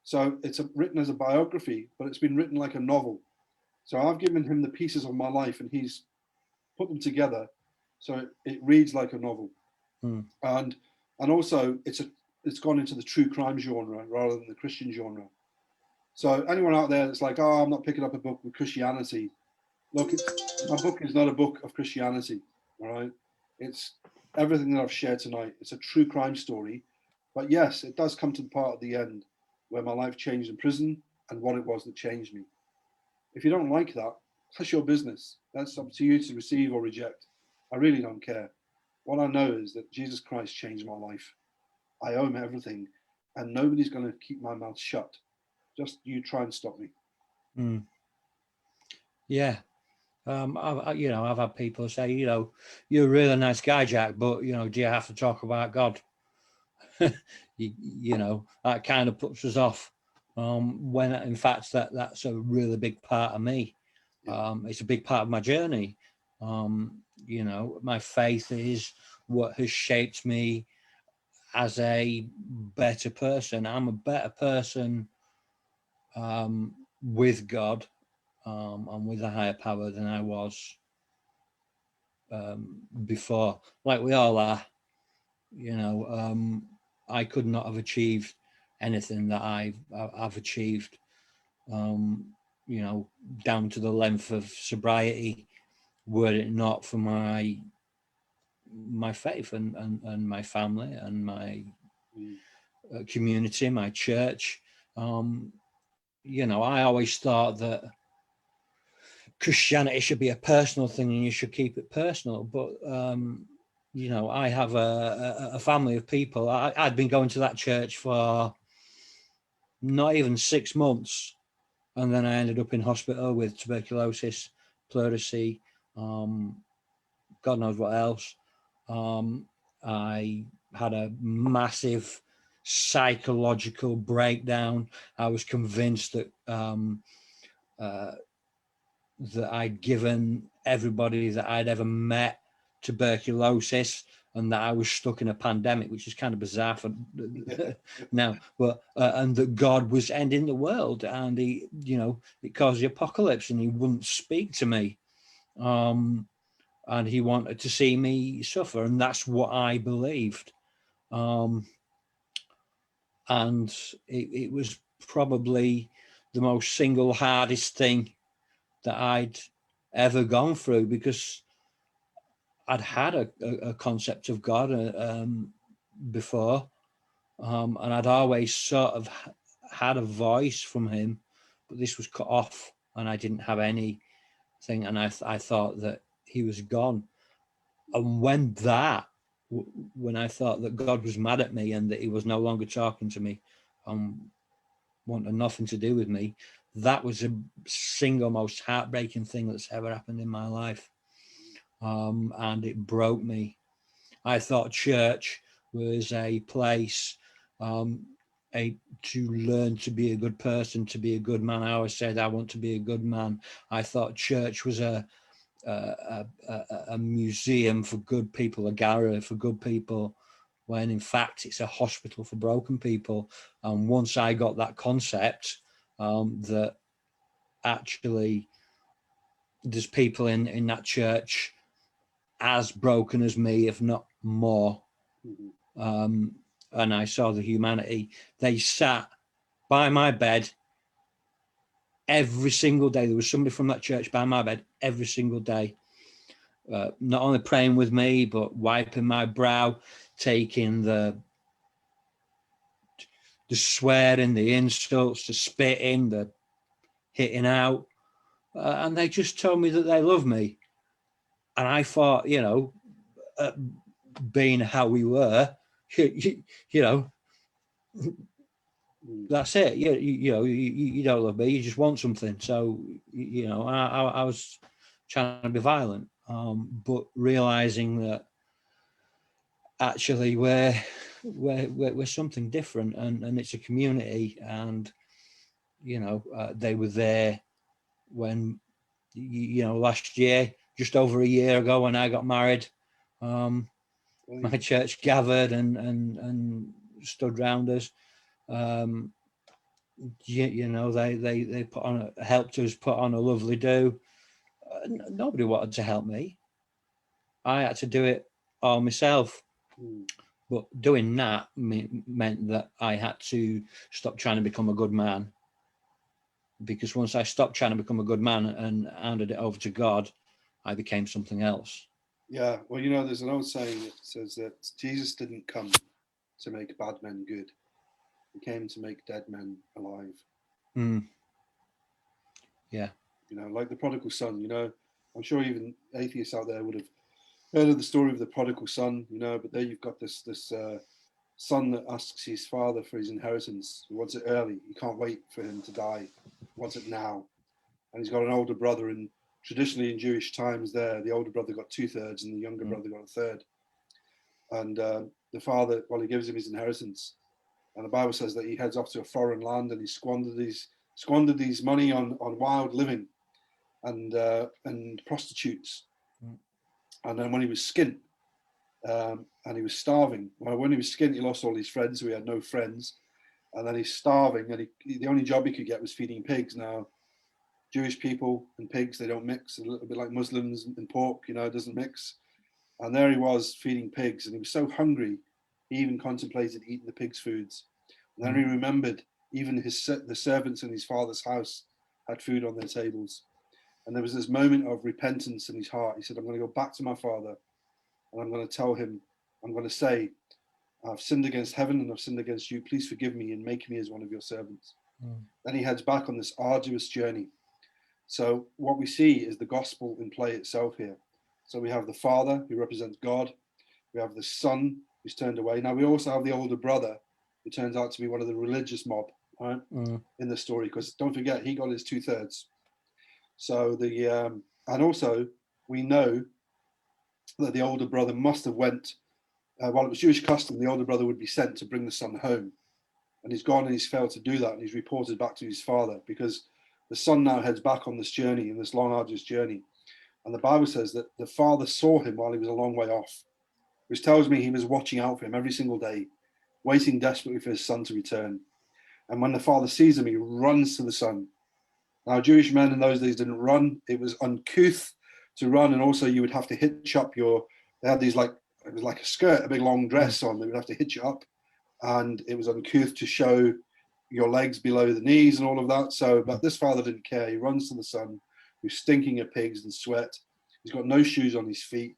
So it's written as a biography, but it's been written like a novel. So I've given him the pieces of my life, and he's put them together, so it reads like a novel. And also it's gone into the true crime genre rather than the Christian genre. So anyone out there that's like, oh, I'm not picking up a book with Christianity, look, my book is not a book of Christianity, all right? It's everything that I've shared tonight. It's a true crime story, but yes, it does come to the part at the end where my life changed in prison, and what it was that changed me. If you don't like that, that's your business. That's up to you to receive or reject. I really don't care. What I know is that Jesus Christ changed my life. I owe him everything, and nobody's going to keep my mouth shut. Just you try and stop me. Mm. Yeah. I've had people say, you're a really nice guy, Jack, but, do you have to talk about God? That kind of puts us off. When in fact that's a really big part of me. It's a big part of my journey. My faith is what has shaped me as a better person. I'm a better person with God and with a higher power than I was before. Like we all are. I could not have achieved anything that I've achieved. Down to the length of sobriety, were it not for my faith and my family and my community, my church. I always thought that Christianity should be a personal thing and you should keep it personal. But, I have a family of people. I'd been going to that church for not even 6 months. And then I ended up in hospital with tuberculosis, pleurisy, God knows what else. I had a massive psychological breakdown. I was convinced that that I'd given everybody that I'd ever met tuberculosis, and that I was stuck in a pandemic, which is kind of bizarre for now, but and that God was ending the world, and he, it caused the apocalypse, and he wouldn't speak to me, and he wanted to see me suffer, and that's what I believed, and it was probably the most single hardest thing that I'd ever gone through, because I'd had a concept of God before, and I'd always sort of had a voice from him, but this was cut off, and I didn't have anything, and I thought that he was gone. And when I thought that God was mad at me and that he was no longer talking to me, wanted nothing to do with me, that was the single most heartbreaking thing that's ever happened in my life. And it broke me. I thought church was a place to learn to be a good person, to be a good man. I always said I want to be a good man. I thought church was a museum for good people, a gallery for good people, when in fact it's a hospital for broken people. And once I got that concept, that actually there's people in that church as broken as me, if not more. And I saw the humanity. They sat by my bed every single day. There was somebody from that church by my bed every single day, not only praying with me, but wiping my brow, taking the swearing, the insults, the spitting, the hitting out. And they just told me that they love me. And I thought, being how we were, that's it. You don't love me. You just want something. So, I was trying to be violent, but realizing that actually we're something different, and it's a community, and they were there when last year, just over a year ago, when I got married. My church gathered and stood round us. They helped us put on a lovely do. Nobody wanted to help me. I had to do it all myself. But doing that meant that I had to stop trying to become a good man, because once I stopped trying to become a good man and handed it over to God, I became something else. Yeah, well, there's an old saying that says that Jesus didn't come to make bad men good. He came to make dead men alive. Mm. Yeah. You know, like the prodigal son. You know, I'm sure even atheists out there would have heard of the story of the prodigal son. You know, but there you've got this son that asks his father for his inheritance. He wants it early. He can't wait for him to die. He wants it now. And he's got an older brother, and traditionally in Jewish times there, the older brother got 2/3 and the younger brother got 1/3. And the father, well, he gives him his inheritance. And the Bible says that he heads off to a foreign land and he squandered his money on wild living and prostitutes. And then when he was skint, and he was starving. Well, when he was skint, he lost all his friends, so he had no friends. And then he's starving, and the only job he could get was feeding pigs. Now, Jewish people and pigs, they don't mix. A little bit like Muslims and pork, you know, it doesn't mix. And there he was feeding pigs, and he was so hungry, he even contemplated eating the pigs' foods. And then he remembered even the servants in his father's house had food on their tables. And there was this moment of repentance in his heart. He said, I'm going to go back to my father, and I'm going to tell him, I'm going to say, I've sinned against heaven and I've sinned against you. Please forgive me and make me as one of your servants. Then he heads back on this arduous journey. So what we see is the gospel in play itself here. So we have the father who represents God. We have the son who's turned away. Now we also have the older brother who turns out to be one of the religious mob, right, in the story. Because don't forget, he got his 2/3. So and also we know that the older brother must have went, while it was Jewish custom, the older brother would be sent to bring the son home. And he's gone and he's failed to do that. And he's reported back to his father because the son now heads back on this journey, in this long, arduous journey. And the Bible says that the father saw him while he was a long way off, which tells me he was watching out for him every single day, waiting desperately for his son to return. And when the father sees him, he runs to the son. Now, Jewish men in those days didn't run. It was uncouth to run. And also you would have to hitch up they had these it was like a skirt, a big long dress on. They would have to hitch it up. And it was uncouth to show your legs below the knees and all of that. So, but this father didn't care. He runs to the son, who's stinking of pigs and sweat. He's got no shoes on his feet.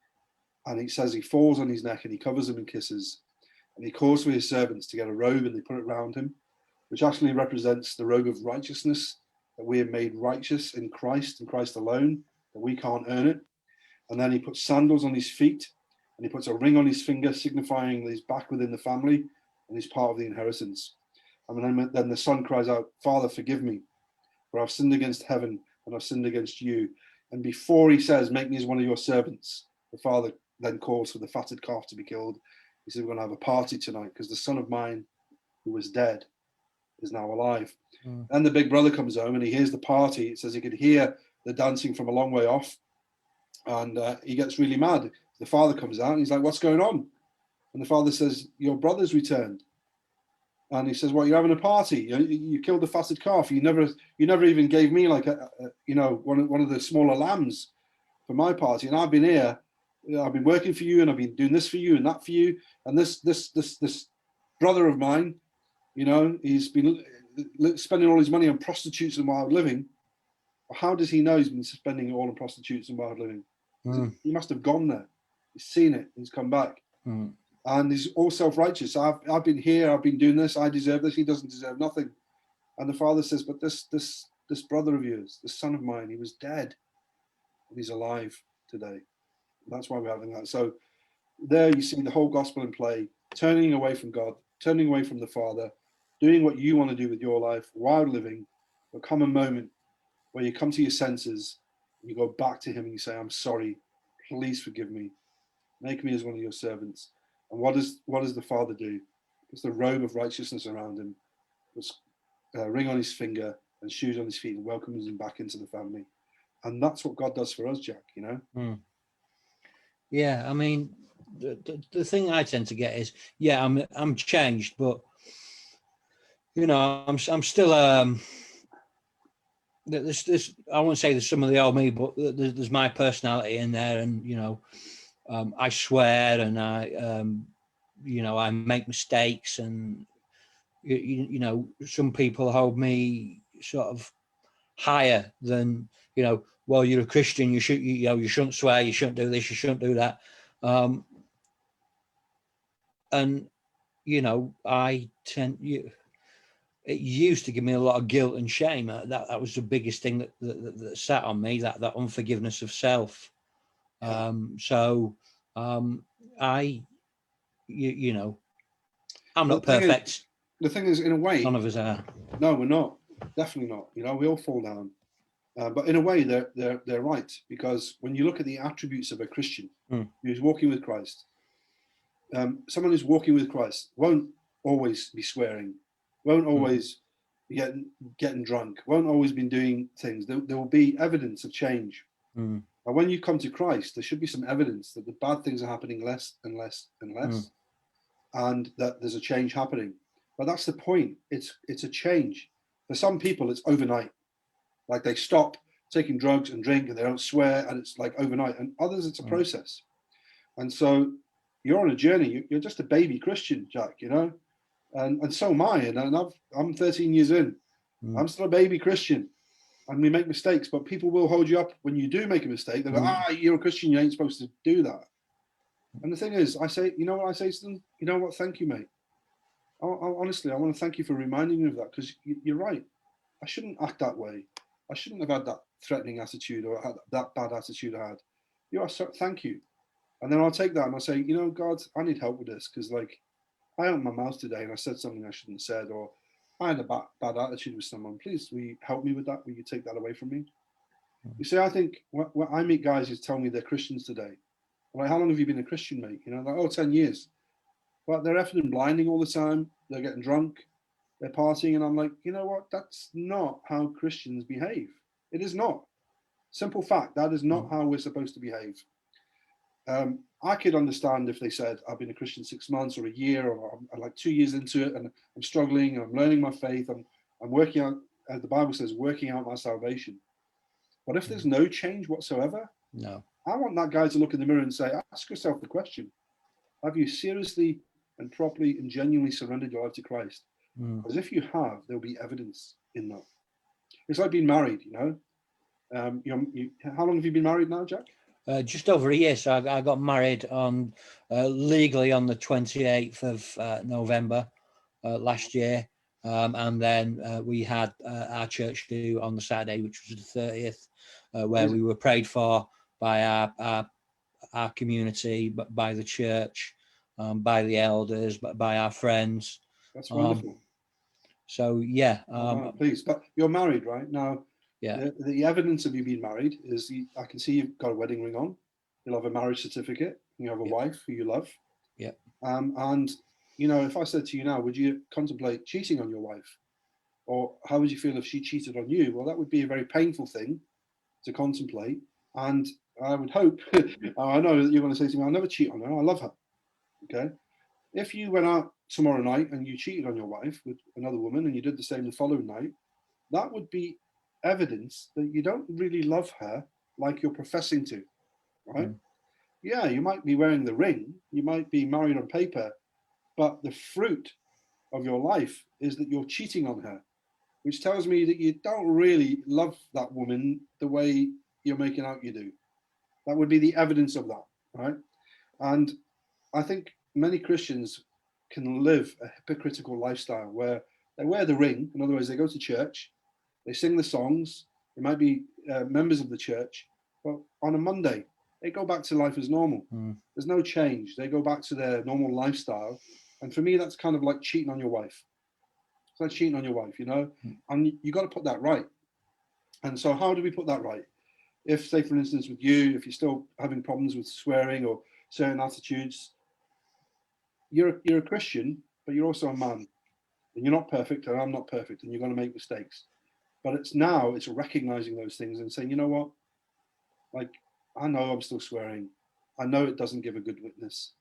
And he says he falls on his neck and he covers him in kisses. And he calls for his servants to get a robe and they put it around him, which actually represents the robe of righteousness, that we are made righteous in Christ alone, that we can't earn it. And then he puts sandals on his feet and he puts a ring on his finger, signifying that he's back within the family and he's part of the inheritance. And then the son cries out, Father, forgive me, for I've sinned against heaven and I've sinned against you. And before he says, make me as one of your servants, the father then calls for the fatted calf to be killed. He said, we're going to have a party tonight because the son of mine who was dead is now alive. And the big brother comes home and he hears the party. It says he could hear the dancing from a long way off. And he gets really mad. The father comes out and he's like, what's going on? And the father says, your brother's returned. And he says, well, you're having a party. You killed the fatted calf. You never even gave me like one of the smaller lambs for my party. And I've been here. I've been working for you and I've been doing this for you and that for you. And this brother of mine, he's been spending all his money on prostitutes and wild living. How does he know he's been spending it all on prostitutes and wild living? He must have gone there. He's seen it. He's come back. And he's all self-righteous. I've been here. I've been doing this. I deserve this. He doesn't deserve nothing. And the father says, but this brother of yours, this son of mine, he was dead and he's alive today. And that's why we're having that. So there you see the whole gospel in play, turning away from God, turning away from the Father, doing what you want to do with your life, wild living. There'll come a moment where you come to your senses and you go back to him and you say, I'm sorry, please forgive me. Make me as one of your servants. And what does the Father do? Puts the robe of righteousness around him, puts a ring on his finger and shoes on his feet and welcomes him back into the family. And that's what God does for us, Jack, Yeah, I mean, the thing I tend to get is, I'm changed, but I'm still this I won't say there's some of the old me, but there's my personality in there, and I swear and I make mistakes, and some people hold me sort of higher than well, you're a Christian, you shouldn't swear, you shouldn't do this, you shouldn't do that, and I tend it used to give me a lot of guilt and shame. That was the biggest thing that sat on me, that unforgiveness of self. Yeah. I, you know, I'm The not thing is, perfect. in a way, None of us are. no, we're not. Definitely not. You know, we all fall down. But in a way, they're right, because when you look at the attributes of a Christian who's walking with Christ, someone who's walking with Christ won't always be swearing, won't always be getting drunk, won't always be doing things. There will be evidence of change. And when you come to Christ, there should be some evidence that the bad things are happening less and less and less, and that there's a change happening. But that's the point. It's a change. For some people, it's overnight. Like they stop taking drugs and drink and they don't swear, and it's like overnight. And others, it's a process. And so you're on a journey. You're just a baby Christian, Jack, you know, and so am I. And I'm 13 years in. I'm still a baby Christian, and we make mistakes. But people will hold you up when you do make a mistake. They go, you're a Christian. You ain't supposed to do that. And the thing is, I say, you know what I say to them? You know what? Thank you, mate. Honestly, I want to thank you for reminding me of that, because you're right. I shouldn't act that way. I shouldn't have had that threatening attitude or had that bad attitude I had. You know, thank you. And then I'll take that and I'll say, you know, God, I need help with this, because like I opened my mouth today and I said something I shouldn't have said, or I had a bad attitude with someone. Please, will you help me with that? Will you take that away from me? You see, I think when I meet guys who tell me they're Christians today, I'm like, how long have you been a Christian, mate? You know, like, oh, 10 years. But they're effing and blinding all the time. They're getting drunk. They're partying. And I'm like, you know what? That's not how Christians behave. It is not. Simple fact. That is not how we're supposed to behave. I could understand if they said, I've been a Christian 6 months or a year, or I'm like 2 years into it and I'm struggling, I'm learning my faith, I'm working out, as the Bible says, working out my salvation. But if there's no change whatsoever, No. I want that guy to look in the mirror and say, ask yourself the question, have you seriously and properly and genuinely surrendered your life to Christ? Because if you have, there'll be evidence in that. It's like being married, you know. How long have you been married now, Jack? Just over a year. So I got married on legally on the 28th of November last year. And then we had our church do on the Saturday, which was the 30th, where we were prayed for by our community, by the church, by the elders, by our friends. That's wonderful. So yeah. Please, but you're married, right? Now, yeah. The evidence of you being married is I can see you've got a wedding ring on. You'll have a marriage certificate. You have a wife who you love. Yeah. And you know, if I said to you now, would you contemplate cheating on your wife, or how would you feel if she cheated on you? Well, that would be a very painful thing to contemplate. And I would hope, I know that you're going to say to me, I'll never cheat on her. I love her. Okay. If you went out tomorrow night and you cheated on your wife with another woman and you did the same the following night, that would be evidence that you don't really love her like you're professing to, right? Yeah, you might be wearing the ring, you might be married on paper, but the fruit of your life is that you're cheating on her, which tells me that you don't really love that woman the way you're making out you do. That would be the evidence of that, right? And I think many Christians can live a hypocritical lifestyle where they wear the ring. In other words, they go to church, they sing the songs, they might be members of the church, but on a Monday, they go back to life as normal. There's no change. They go back to their normal lifestyle. And for me, that's kind of like cheating on your wife. It's like cheating on your wife, you know? And you got to put that right. And so how do we put that right? If, say, for instance, with you, if you're still having problems with swearing or certain attitudes, you're a Christian, but you're also a man. And you're not perfect, and I'm not perfect, and you're going to make mistakes. But it's recognizing those things and saying, you know what? Like, I know I'm still swearing. I know it doesn't give a good witness.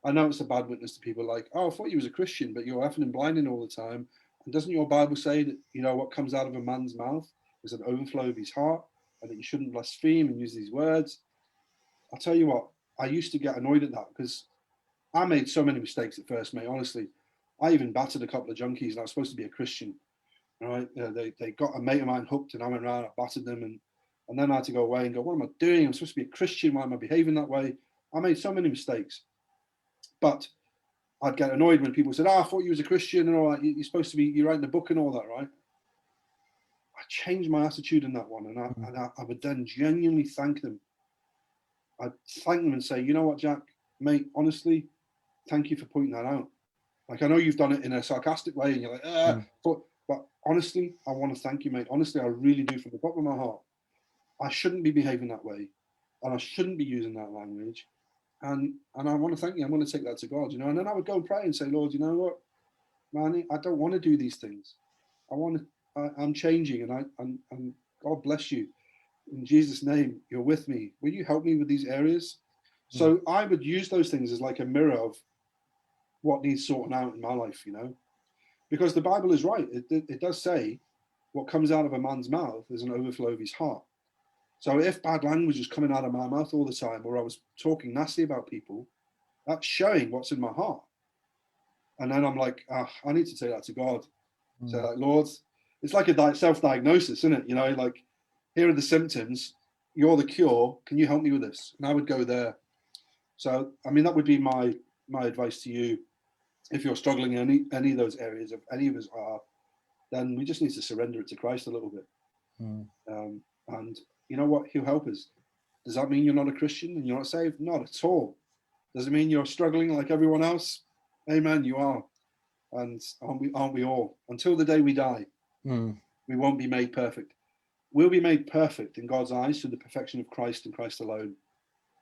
I know it's a bad witness to people like, oh, I thought you was a Christian, but you're effing and blinding all the time. And doesn't your Bible say that, you know, what comes out of a man's mouth is an overflow of his heart, and that you shouldn't blaspheme and use these words? I'll tell you what, I used to get annoyed at that because I made so many mistakes at first, mate. Honestly, I even battered a couple of junkies, and I was supposed to be a Christian. Right? They got a mate of mine hooked, and I went around, I battered them, and then I had to go away and go, what am I doing? I'm supposed to be a Christian. Why am I behaving that way? I made so many mistakes. But I'd get annoyed when people said, I thought you was a Christian and all that. You're supposed to be, you're writing a book and all that, right? I changed my attitude in that one. And I would then genuinely thank them. I'd thank them and say, you know what, Jack, mate, honestly, thank you for pointing that out. Like, I know you've done it in a sarcastic way and you're like, but honestly, I want to thank you, mate. Honestly, I really do from the bottom of my heart. I shouldn't be behaving that way. And I shouldn't be using that language. And I want to thank you. I'm going to take that to God, you know. And then I would go and pray and say, Lord, you know what, man, I don't want to do these things. I'm changing, and God bless you. In Jesus' name, you're with me. Will you help me with these areas? So I would use those things as like a mirror of what needs sorting out in my life, you know, because the Bible is right. It does say what comes out of a man's mouth is an overflow of his heart. So if bad language is coming out of my mouth all the time, or I was talking nasty about people, that's showing what's in my heart. And then I'm like, I need to take that to God. So like, Lord, it's like a self-diagnosis, isn't it? You know, like, here are the symptoms. You're the cure. Can you help me with this? And I would go there. So, I mean, that would be my advice to you. If you're struggling in any of those areas, if any of us are, then we just need to surrender it to Christ a little bit. And you know what? He'll help us. Does that mean you're not a Christian and you're not saved? Not at all. Does it mean you're struggling like everyone else? Amen, you are. And aren't we all? Until the day we die, we won't be made perfect. We'll be made perfect in God's eyes through the perfection of Christ and Christ alone.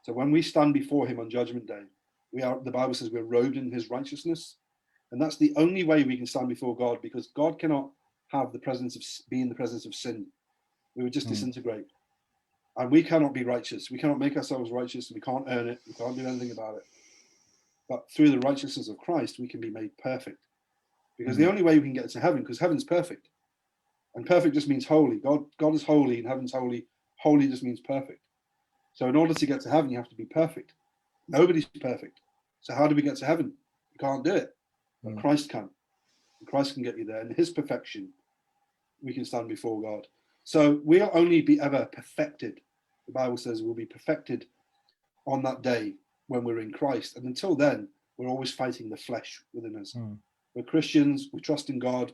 So when we stand before him on Judgment Day, the Bible says we're robed in his righteousness. And that's the only way we can stand before God, because God cannot have be in the presence of sin. We would just disintegrate. And we cannot be righteous. We cannot make ourselves righteous. We can't earn it. We can't do anything about it. But through the righteousness of Christ, we can be made perfect. Because the only way we can get to heaven, because heaven's perfect. And perfect just means holy. God is holy and heaven's holy. Holy just means perfect. So in order to get to heaven, you have to be perfect. Nobody's perfect. So how do we get to heaven? You can't do it. But Christ can. And Christ can get you there. And his perfection, we can stand before God. So we'll only be ever perfected. The Bible says we'll be perfected on that day when we're in Christ. And until then, we're always fighting the flesh within us. We're Christians. We trust in God.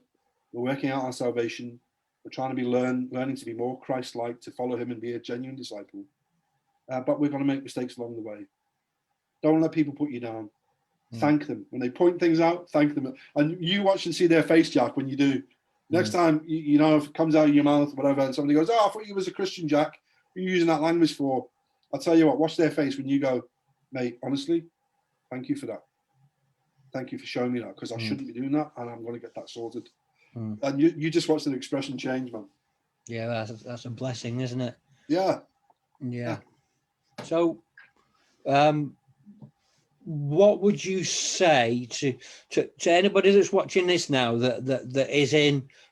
We're working out our salvation. We're trying to be learning to be more Christ-like, to follow him and be a genuine disciple. But we're going to make mistakes along the way. Don't let people put you down. Thank them. When they point things out, thank them. And you watch and see their face, Jack, when you do. Next time, you know, if it comes out of your mouth, whatever, and somebody goes, I thought you was a Christian, Jack. What are you using that language for? I'll tell you what, watch their face when you go, mate, honestly, thank you for that. Thank you for showing me that, because I shouldn't be doing that, and I'm going to get that sorted. And you just watch the expression change, man. Yeah, that's a blessing, isn't it? Yeah. So, what would you say to anybody that's watching this now that is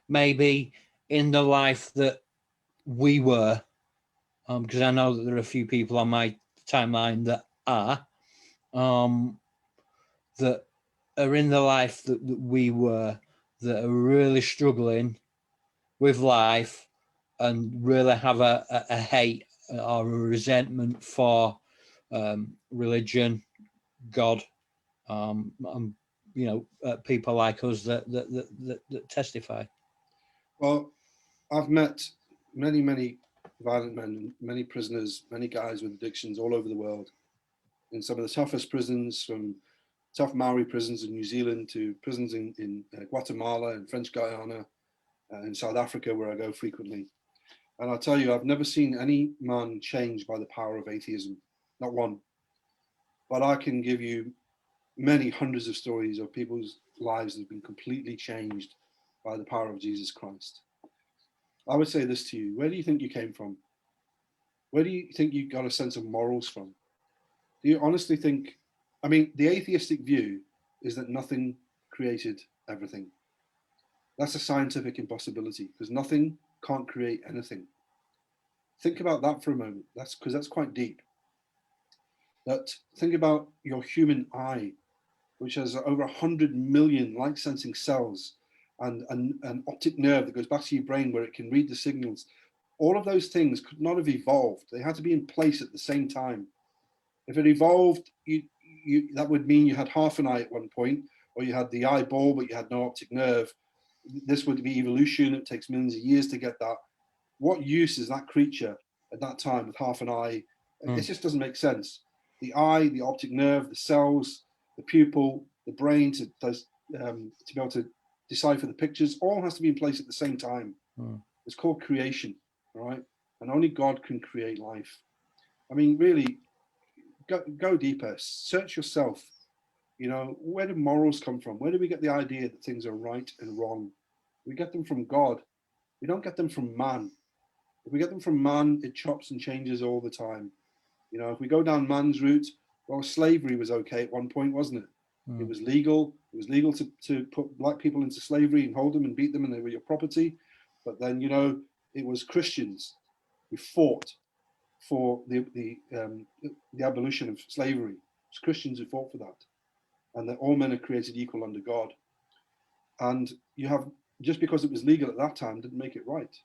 maybe in the life that we were? Because I know that there are a few people on my timeline that are in the life that we were, that are really struggling with life and really have a hate or a resentment for religion, God, people like us that testify. Well, I've met many violent men, many prisoners, many guys with addictions all over the world, in some of the toughest prisons, from tough Maori prisons in New Zealand to prisons in Guatemala and French Guyana, in South Africa, where I go frequently. And I'll tell you, I've never seen any man changed by the power of atheism, not one. But I can give you many hundreds of stories of people's lives that have been completely changed by the power of Jesus Christ. I would say this to you: where do you think you came from? Where do you think you got a sense of morals from? Do you honestly think, I mean, the atheistic view is that nothing created everything. That's a scientific impossibility, because nothing can't create anything. Think about that for a moment. Because that's quite deep. Think about your human eye, which has over 100 million light-sensing cells and an optic nerve that goes back to your brain where it can read the signals. All of those things could not have evolved. They had to be in place at the same time. If it evolved, that would mean you had half an eye at one point, or you had the eyeball, but you had no optic nerve. This would be evolution. It takes millions of years to get that. What use is that creature at that time with half an eye? It just doesn't make sense. The eye, the optic nerve, the cells, the pupil, the brain to be able to decipher the pictures, all has to be in place at the same time. It's called creation, right? And only God can create life. I mean, really, go deeper. Search yourself. You know, where do morals come from? Where do we get the idea that things are right and wrong? We get them from God. We don't get them from man. If we get them from man, it chops and changes all the time. You know, if we go down man's route, well, slavery was okay at one point, wasn't it? It was legal. It was legal to put black people into slavery and hold them and beat them, and they were your property. But then, you know, it was Christians who fought for the abolition of slavery. It was Christians who fought for that, and that all men are created equal under God. And you have, just because it was legal at that time didn't make it right.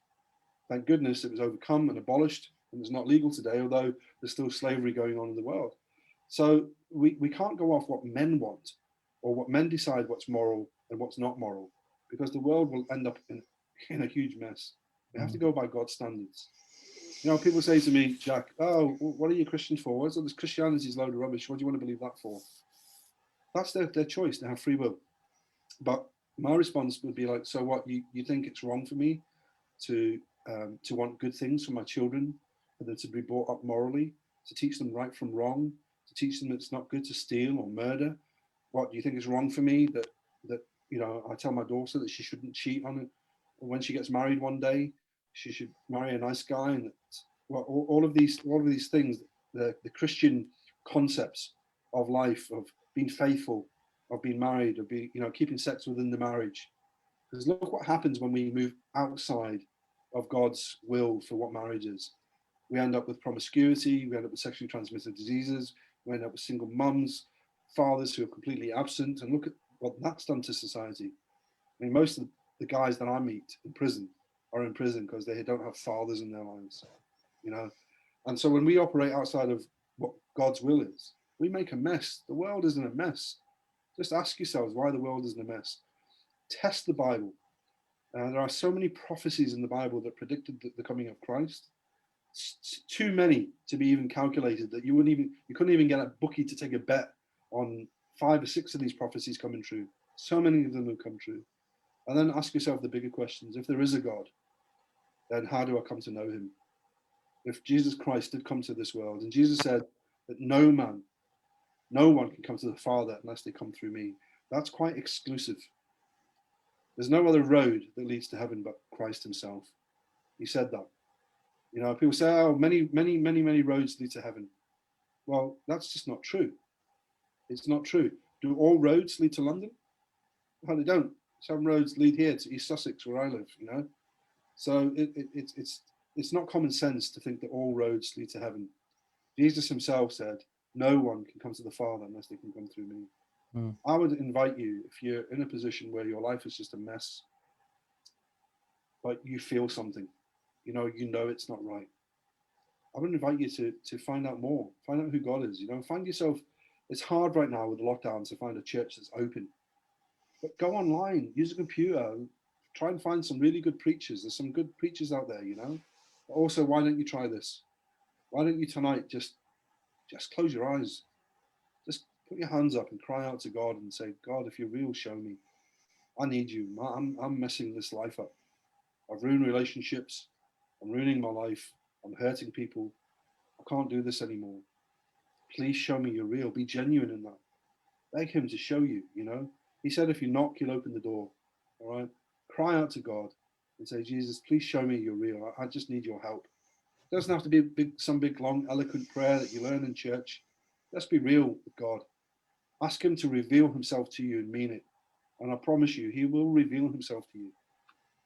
Thank goodness it was overcome and abolished, and it's not legal today, although there's still slavery going on in the world. So we can't go off what men want or what men decide what's moral and what's not moral, because the world will end up in a huge mess. We have to go by God's standards. You know, people say to me, Jack, oh, what are you Christians for? What's all this Christianity's load of rubbish? What do you want to believe that for? That's their choice. They have free will. But my response would be like, so what, you think it's wrong for me to want good things for my children, for them to be brought up morally, to teach them right from wrong, to teach them it's not good to steal or murder? What, do you think it's wrong for me that you know, I tell my daughter that she shouldn't cheat on it when she gets married one day? She should marry a nice guy, and that, well, all of these things, the Christian concepts of life, of being faithful, of being married, of being, you know, keeping sex within the marriage. Because look what happens when we move outside of God's will for what marriage is. We end up with promiscuity, we end up with sexually transmitted diseases, we end up with single mums, fathers who are completely absent, and look at what that's done to society. I mean, most of the guys that I meet in prison are in prison because they don't have fathers in their lives, you know. And so when we operate outside of what God's will is, we make a mess. The world isn't a mess. Just ask yourselves why the world isn't a mess. Test the Bible. There are so many prophecies in the Bible that predicted the coming of Christ. It's too many to be even calculated that you couldn't even get a bookie to take a bet on 5 or 6 of these prophecies coming true. So many of them have come true. And then ask yourself the bigger questions. If there is a God, then how do I come to know him? If Jesus Christ did come to this world, and Jesus said that no one can come to the Father unless they come through me, that's quite exclusive. There's no other road that leads to heaven but Christ himself. He said that. You know, people say, oh, many roads lead to heaven. Well, that's just not true. It's not true. Do all roads lead to London? Well, they don't. Some roads lead here to East Sussex, where I live, you know. So it's not common sense to think that all roads lead to heaven. Jesus himself said, no one can come to the Father unless they can come through me. I would invite you, if you're in a position where your life is just a mess, but you feel something, you know it's not right, I would invite you to find out more, find out who God is, you know, find yourself. It's hard right now with the lockdown to find a church that's open, but go online, use a computer, try and find some really good preachers. There's some good preachers out there, you know. But also, why don't you try this? Why don't you tonight just close your eyes, just put your hands up and cry out to God and say, God, if you're real, show me. I need you. I'm messing this life up. I've ruined relationships. I'm ruining my life. I'm hurting people. I can't do this anymore. Please show me you're real. Be genuine in that. Beg him to show you, you know. He said if you knock, he'll open the door. All right? Cry out to God and say, Jesus, please show me you're real. I just need your help. It doesn't have to be some big, long, eloquent prayer that you learn in church. Let's be real with God. Ask him to reveal himself to you and mean it. And I promise you, he will reveal himself to you.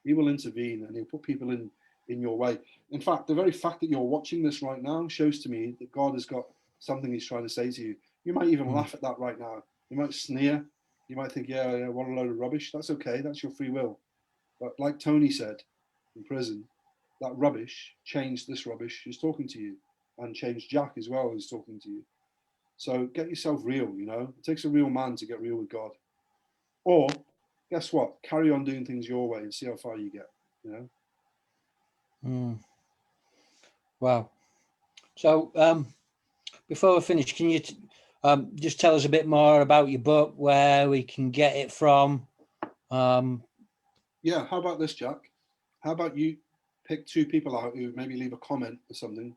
He will intervene and he'll put people in your way. In fact, the very fact that you're watching this right now shows to me that God has got something he's trying to say to you. You might even laugh at that right now. You might sneer. You might think, yeah, what a load of rubbish. That's okay. That's your free will. But like Tony said in prison, that rubbish changed this rubbish who's talking to you, and changed Jack as well who's talking to you. So get yourself real, you know. It takes a real man to get real with God. Or guess what? Carry on doing things your way and see how far you get, you know. Wow. So before we finish, can you just tell us a bit more about your book, where we can get it from? Yeah, how about this, Jack? How about you pick 2 people out who maybe leave a comment or something,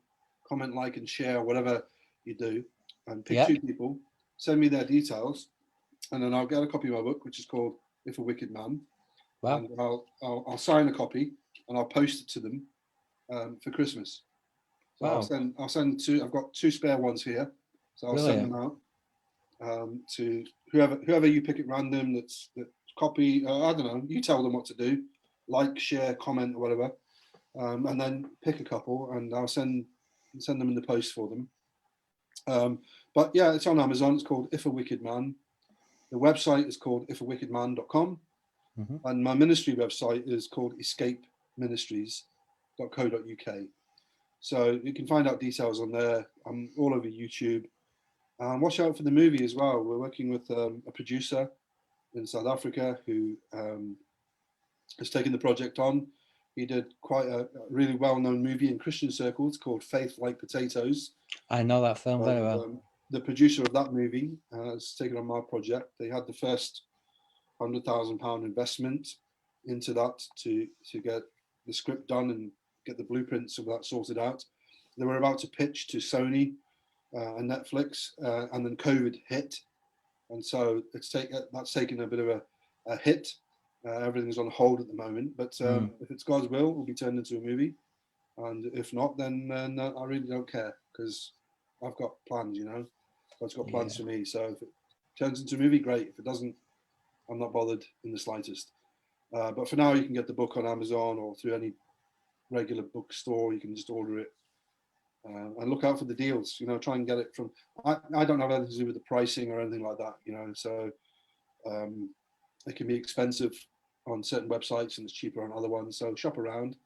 comment, like, and share, whatever you do, and pick 2 people, send me their details, and then I'll get a copy of my book, which is called If a Wicked Man. Wow. And I'll sign a copy and I'll post it to them for Christmas. So wow. I'll send 2. I've got 2 spare ones here, so I'll send them out to whoever you pick at random. That's copy. I don't know. You tell them what to do, like, share, comment, or whatever, and then pick a couple, and I'll send them in the post for them. But yeah, it's on Amazon. It's called If a Wicked Man. The website is called ifawickedman.com. And my ministry website is called escapeministries.co.uk. So you can find out details on there. I'm all over YouTube. Watch out for the movie as well. We're working with a producer in South Africa who has taken the project on. He did quite a really well-known movie in Christian circles called Faith Like Potatoes. I know that film very well. The producer of that movie has taken on my project. They had the first £100,000 investment into that to get the script done and get the blueprints of that sorted out. They were about to pitch to Sony and Netflix, and then COVID hit, and so that's taken a bit of a hit. Everything's on hold at the moment, but if it's God's will, it will be turned into a movie, and if not, then I really don't care, because I've got plans, you know. God's got plans for me, so if it turns into a movie, great. If it doesn't, I'm not bothered in the slightest. But for now, you can get the book on Amazon or through any regular bookstore. You can just order it. And look out for the deals, you know, try and get it from, I don't have anything to do with the pricing or anything like that, you know, so it can be expensive on certain websites and it's cheaper on other ones, so shop around.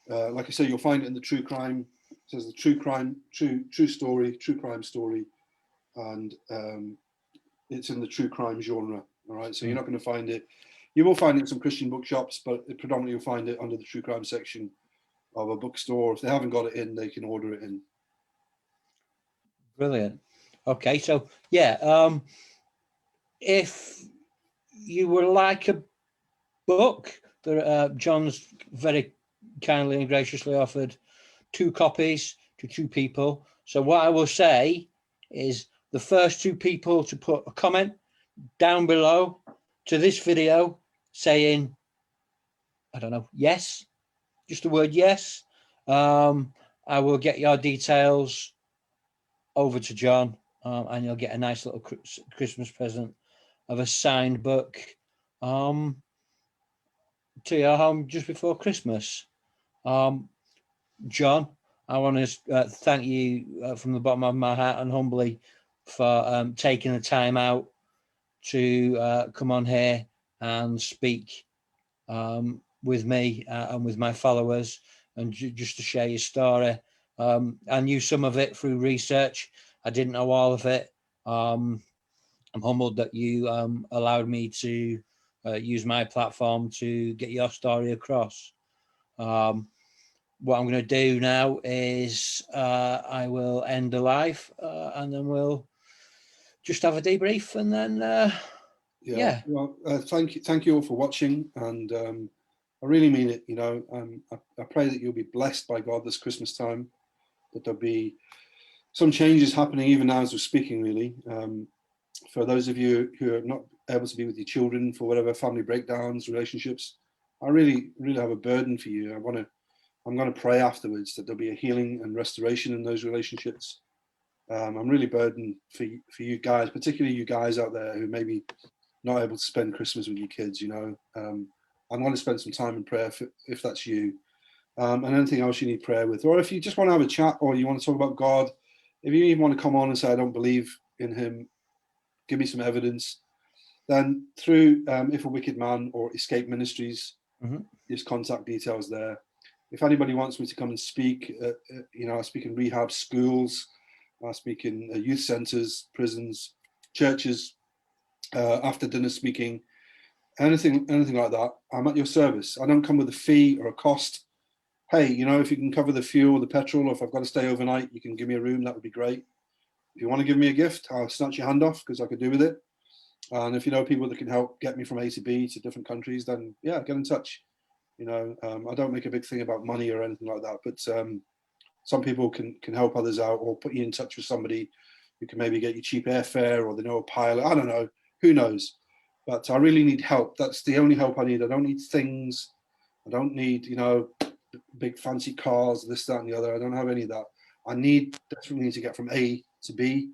Like I say, you'll find it in the true crime, it says the true crime story, and it's in the true crime genre, all right, so you're not going to find it, you will find it in some Christian bookshops, but predominantly you'll find it under the true crime section of a bookstore. If they haven't got it in, they can order it in. Brilliant. Okay, so yeah, if you would like a book, John's very kindly and graciously offered 2 copies to 2 people. So what I will say is the first 2 people to put a comment down below to this video saying, I don't know, yes, just the word yes, I will get your details over to John, and you'll get a nice little Christmas present of a signed book to your home just before Christmas. John, I want to thank you from the bottom of my heart and humbly for taking the time out to come on here and speak with me and with my followers, and just to share your story. I knew some of it through research. I didn't know all of it. I'm humbled that you allowed me to use my platform to get your story across. What I'm going to do now is I will end the live and then we'll just have a debrief, and then yeah. Well, thank you all for watching, and I really mean it. You know, I pray that you'll be blessed by God this Christmas time, that there'll be some changes happening even now as we're speaking, really. For those of you who are not able to be with your children for whatever family breakdowns, relationships, I really have a burden for you. I'm going to pray afterwards that there'll be a healing and restoration in those relationships. I'm really burdened for you guys, particularly you guys out there who may be not able to spend Christmas with your kids, you know. I'm going to spend some time in prayer if that's you. And anything else you need prayer with, or if you just want to have a chat, or you want to talk about God, if you even want to come on and say, I don't believe in him, give me some evidence, then through If a Wicked Man or Escape Ministries, there's contact details there. If anybody wants me to come and speak, you know, I speak in rehab schools, I speak in youth centres, prisons, churches, after dinner speaking, anything like that. I'm at your service. I don't come with a fee or a cost. Hey, you know, if you can cover the fuel, the petrol, or if I've got to stay overnight, you can give me a room, that would be great. If you want to give me a gift, I'll snatch your hand off because I could do with it. And if you know people that can help get me from A to B to different countries, then yeah, get in touch. You know, I don't make a big thing about money or anything like that, but some people can help others out or put you in touch with somebody who can maybe get you cheap airfare, or they know a pilot. I don't know, who knows? But I really need help. That's the only help I need. I don't need things. I don't need, you know, big fancy cars, this, that, and the other. I don't have any of that. I desperately need to get from A to B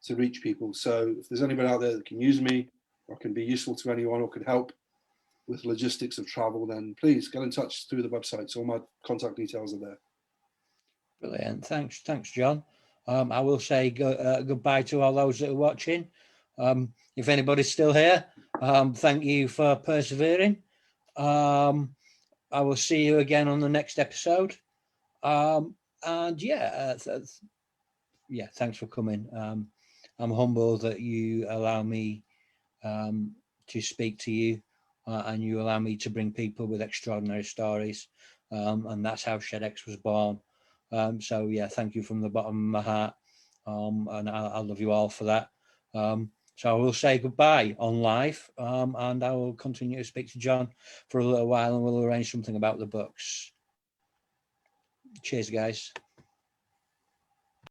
to reach people. So if there's anybody out there that can use me or can be useful to anyone or can help with logistics of travel, then please get in touch through the website. So all my contact details are there. Brilliant. Thanks, John. I will say goodbye to all those that are watching. If anybody's still here, thank you for persevering. I will see you again on the next episode. And yeah, thanks for coming. I'm humbled that you allow me to speak to you, and you allow me to bring people with extraordinary stories. And that's how ShedX was born. So yeah, thank you from the bottom of my heart. And I love you all for that. So I will say goodbye on live, and I will continue to speak to John for a little while, and we'll arrange something about the books. Cheers, guys.